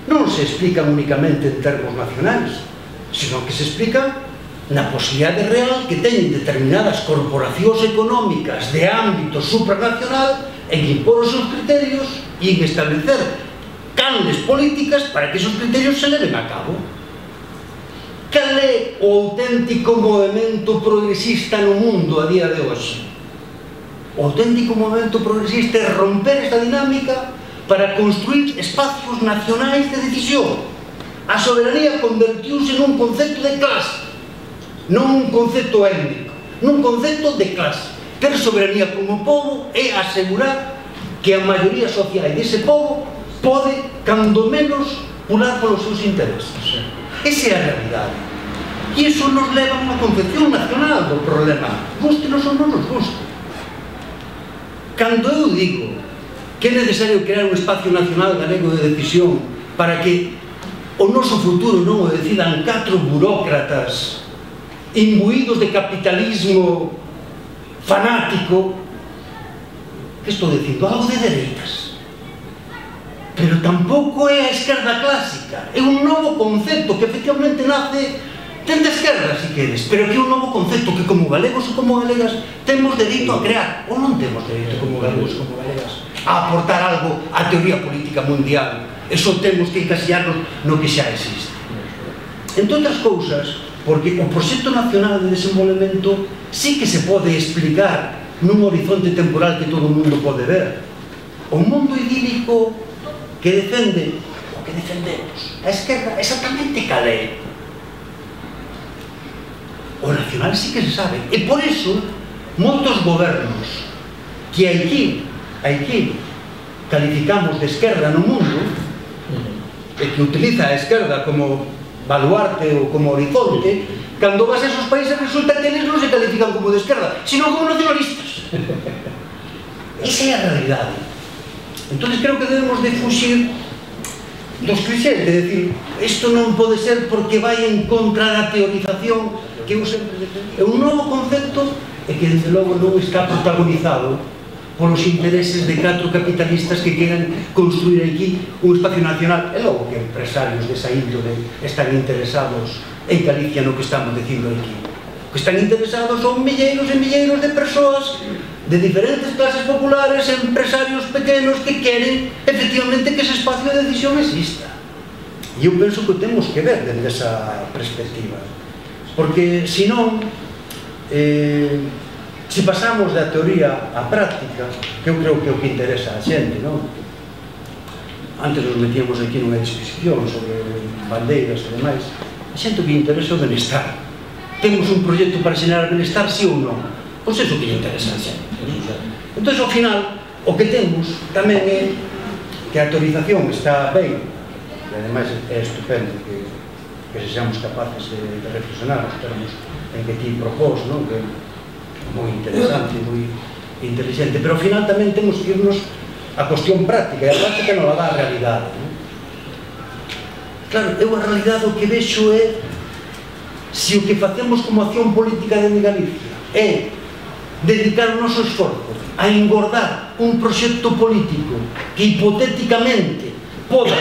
non se explican únicamente en termos nacionais, senón que se explican na posibilidade real que teñen determinadas corporacións económicas de ámbito supranacional en impor os seus criterios e en establecer canles políticas para que esos criterios se leven a cabo. Cal é o auténtico movimento progresista no mundo a día de hoxe? O auténtico movimento progresista é romper esta dinámica para construir espacios nacionais de decisión. A soberanía convertiuse nun concepto de clase, non un concepto étnico, nun concepto de clase. Ter soberanía como povo é asegurar que a maioría social dese povo pode, cando menos, pular polos seus intereses. Esa é a realidade. E iso nos leva a unha concepción nacional do problema, gústenos ou non nos guste. Cando eu digo que é necesario crear un espacio nacional galego de decisión para que o noso futuro non o decidan 4 burócratas imbuídos de capitalismo fanático, que estou dicindo? Algo de dereitas. Pero tampouco é a esquerda clásica, é un novo concepto que efectivamente nace dende a esquerda, se queres, pero que é un novo concepto que como galegos ou como galegas temos dereito a crear, ou non temos dereito como galegos ou como galegas a aportar algo á teoría política mundial, e só temos que encasillarnos no que xa existe. Entre outras cousas, porque o proxecto nacional de desenvolvemento sí que se pode explicar nun horizonte temporal que todo o mundo pode ver. O mundo idílico que defende, o que defendemos, a esquerda, exactamente cal é. O nacional sí que se sabe, e por iso moitos gobernos que aquí calificamos de esquerda no mundo e que utiliza a esquerda como baluarte ou como horizonte, cando vas a esos países resulta que eles non se califican como de esquerda, sino como nacionalistas. Esa é a realidade. Entón creo que debemos de fuxir dos clixés, de decir, isto non pode ser porque vai en contra da teorización que eu sempre defendí. É un novo concepto e que, desde logo, non está protagonizado polos intereses de 4 capitalistas que queran construir aquí un espacio nacional. E logo que empresarios desa índole están interesados en Galicia no que estamos dicindo aquí. O que están interesados son milleiros e milleiros de persoas de diferentes clases populares, empresarios pequenos que queren efectivamente que ese espacio de decisión exista. E eu penso que temos que ver desde esa perspectiva, porque senón se pasamos da teoría á práctica, que eu creo que é o que interesa a xente, non? Antes nos metíamos aquí nunha disposición sobre bandeiras e demais. A xente o que interesa é o benestar. Temos un proxecto para xenerar benestar, sí ou non? Pois é o que lle interesa a xente. Entón, ao final, o que temos tamén é que a teorización está ben, e ademais é estupendo que sexamos capaces de reflexionar os termos en que ti propós, non? Que moi interesante, moi inteligente, pero ao final tamén temos que irnos a cuestión práctica, e a práctica non la dá a realidade, non? Claro, eu a realidade o que vexo é se o que facemos como acción política de Galicia é dedicar o noso esforzo a engordar un proxecto político que hipotéticamente poda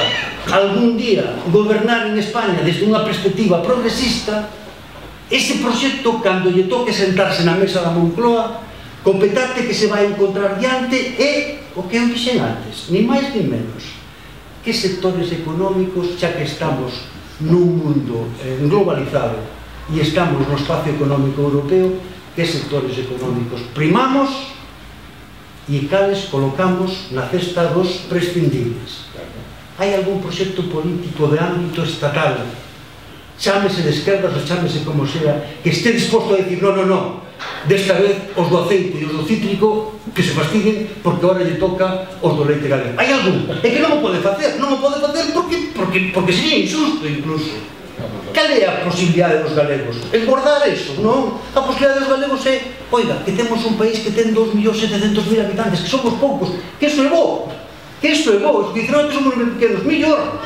algún día gobernar en España desde unha perspectiva progresista. Ese proxecto, cando lle toque sentarse na mesa da Moncloa, co petate que se vai encontrar diante é o que eu dixen antes, ni máis ni menos. Que sectores económicos, xa que estamos nun mundo globalizado e estamos no espacio económico europeo, que sectores económicos primamos e cales colocamos na cesta dos prescindibles. Hai algún proxecto político de ámbito estatal, chámese de esquerdas ou chámese como sea, que este disposto a decir, non, desta vez os do aceite e os do cítrico que se fastidien porque agora lle toca os do leite galego? Hai algún? É que non o pode facer, porque sería injusto incluso. Cal é a posibilidade dos galegos? Engordar eso? Non. A posibilidade dos galegos é, oiga, que temos un país que ten 2.700.000 habitantes, que somos poucos, que eso é bo, que dicen que somos moi pequenos, millor.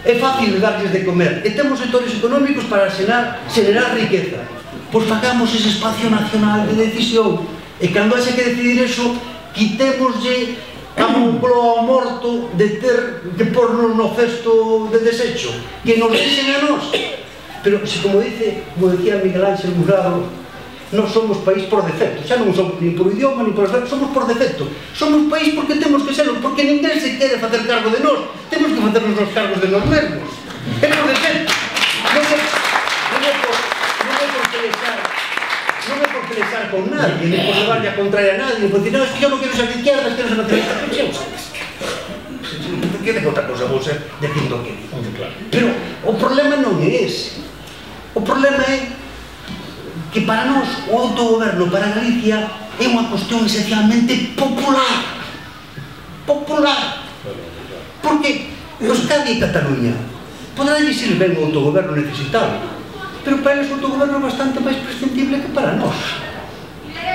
É fácil darles de comer, e temos sectores económicos para xenerar riqueza. Pois pagamos ese espacio nacional de decisión, e cando haxa que decidir eso, quitémoslle a Moncloa ao morto de ter que pornos no cesto de desecho, que nos dixen a nós. Pero, como decía Miguel Ángel Murado, non somos país por defecto, xa non somos ni por idioma ni por defecto, somos por defecto. Somos país porque temos que serlo, porque ninguén se quere facer cargo de nós, temos que facernos os cargos de nós mesmos. É por defecto. Non é por pelexar con nadie, ni por levarlle a contraria a nadie, por dicir, non, es que eu non quero ser de izquierdas, quero ser nacionalista. Non quero outra cosa, vou ser dicindo que digo. Pero o problema non é ese. O problema é que para nós o autogoberno para Galicia é unha cuestión esencialmente popular. Porque Euskadi e Cataluña poderá dicir ben o autogoberno necesitado, pero para eles o autogoberno é bastante máis prescindible que para nós.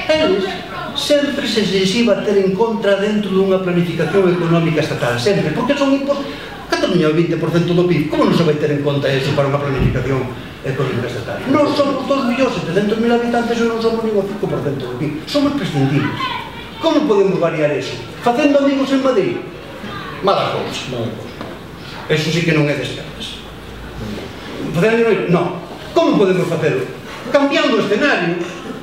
Eles sempre se iba a ter en contra dentro dunha planificación económica estatal, sempre, porque son impostos. Cataluña é o 20% do PIB, como non se vai ter en conta eso para unha planificación económica estatal? Nós somos 2.700.000 habitantes e non somos nin o 5% do PIB, somos prescindibles. Como podemos variar eso? Facendo amigos en Madrid? Mala cousa. Eso sí que non é de esquerdas. Facendo amigos? Non. Como podemos facelo? Cambiando o escenario,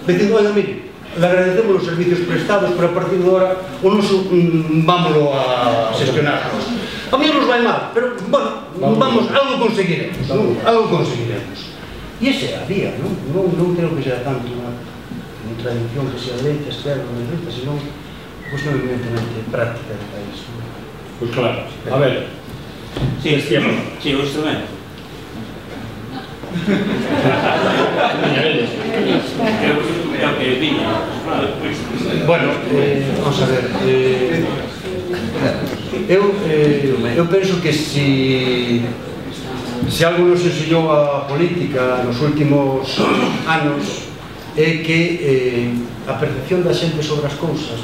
dicindo, oiga, mire, le agradecemos os servicios prestados, pero a partir de ahora o noso vámoslo a xestionar. A mí nos vai mal, pero, bueno, vamos, algo conseguiremos. E esa é a vía, non creo que sea tanto unha contradicción que sea derecha, esquerda, derecha, senón cuestión evidentemente práctica do país. Pois claro, a ver. Sí, o instrumento. Bueno, vamos a ver, eu penso que se Se algo nos enseñou a política nos últimos anos é que a percepción da xente sobre as cousas,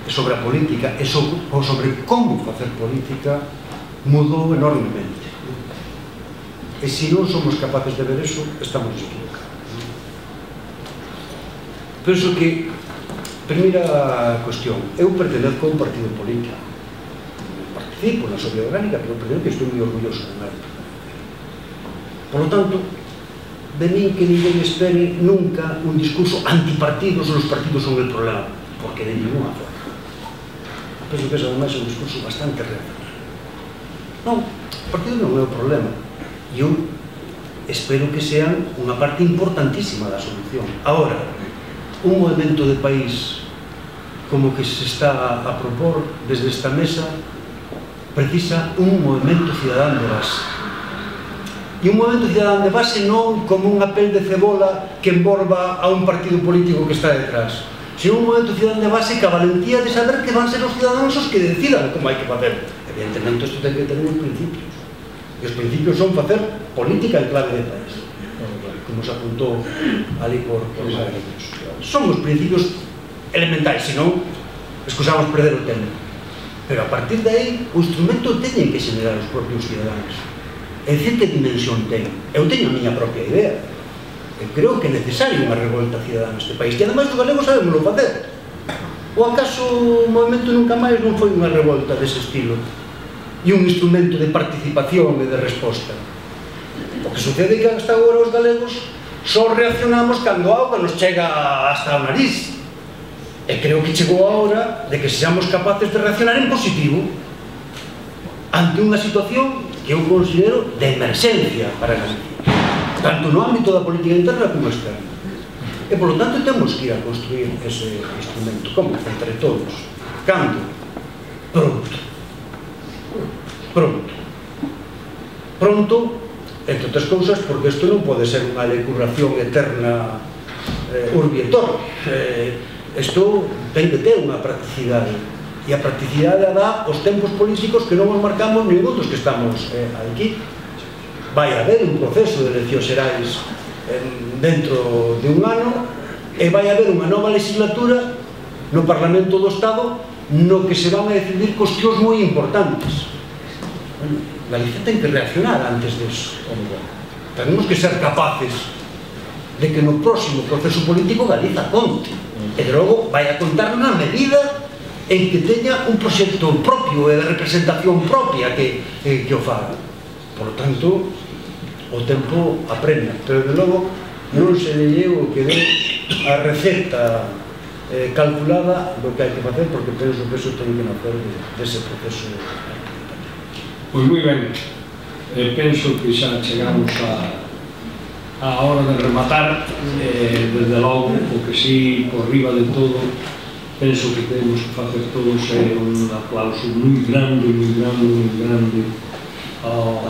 sobre a política e sobre como facer política mudou enormemente. E se non somos capaces de ver eso, estamos equivocados. Penso que, primeira cuestión, eu pertenezco a un partido político. Participo na Sociedade Orgánica, pero pertenezco que estou moi orgulloso de nada. Por lo tanto, de min que ninguén espere nunca un discurso antipartidos, os partidos son el problema, porque de ninguna forma. Penso que ese ademais é un discurso bastante reaccionario. Non, o partido non é o problema. E eu espero que sean unha parte importantísima da solución. Ahora, un movimento de país como que se está a propor desde esta mesa precisa un movimento cidadán de base. E un movimento cidadán de base non como un apel de cebola que envolva a un partido político que está detrás, sino un movimento cidadán de base que a valentía de saber que van ser os ciudadanos os que decidan como hai que facer. Evidentemente, isto ten que tener uns principios. E os principios son facer política en clave de país, como se apuntou ali por Madrid. Son os principios elementais, senón escusamos perder o tempo. Pero a partir de aí, o instrumento teñen que xenerar os propios ciudadanos. É dicir, que dimensión ten? Eu teño a miña propia idea. Eu creo que é necesaria unha revolta cidadana neste país, que ademais os galegos sabémoslo facer. Ou acaso o movimento nunca máis non foi unha revolta dese estilo e un instrumento de participación e de resposta? O que sucede é que hasta agora os galegos só reaccionamos cando a auga nos chega hasta o nariz. E creo que chegou a hora de que seamos capaces de reaccionar en positivo ante unha situación que eu considero de emerxencia para Galicia, tanto no ámbito da política interna como externa. E, polo tanto, temos que ir a construir ese instrumento. Como? Entre todos. Cando? Pronto. Pronto. Pronto, entre outras cousas, porque isto non pode ser unha lecuración eterna urbi et orbi. Isto ten que ter unha practicidade, e a practicidade dá os tempos políticos que non os marcamos nin outros que estamos aquí. Vai haber un proceso de eleccións xerais dentro de un ano e vai haber unha nova legislatura no Parlamento do Estado no que se van a decidir cuestións moi importantes. Galicia ten que reaccionar antes disso. Tenemos que ser capaces de que no próximo proceso político Galiza conte. E de logo vai a contar na medida en que teña un proxecto propio e de representación propia que o faga. Por lo tanto, o tempo aprenda. Pero de logo non se le llevo que dé a receta calculada do que hai que facer, porque penso que eso ten que nacer dese proceso. Pois moi ben, penso que xa chegamos a hora de rematar. Desde logo, o que sí, por riba de todo, penso que temos que facer todos un aplauso moi grande ao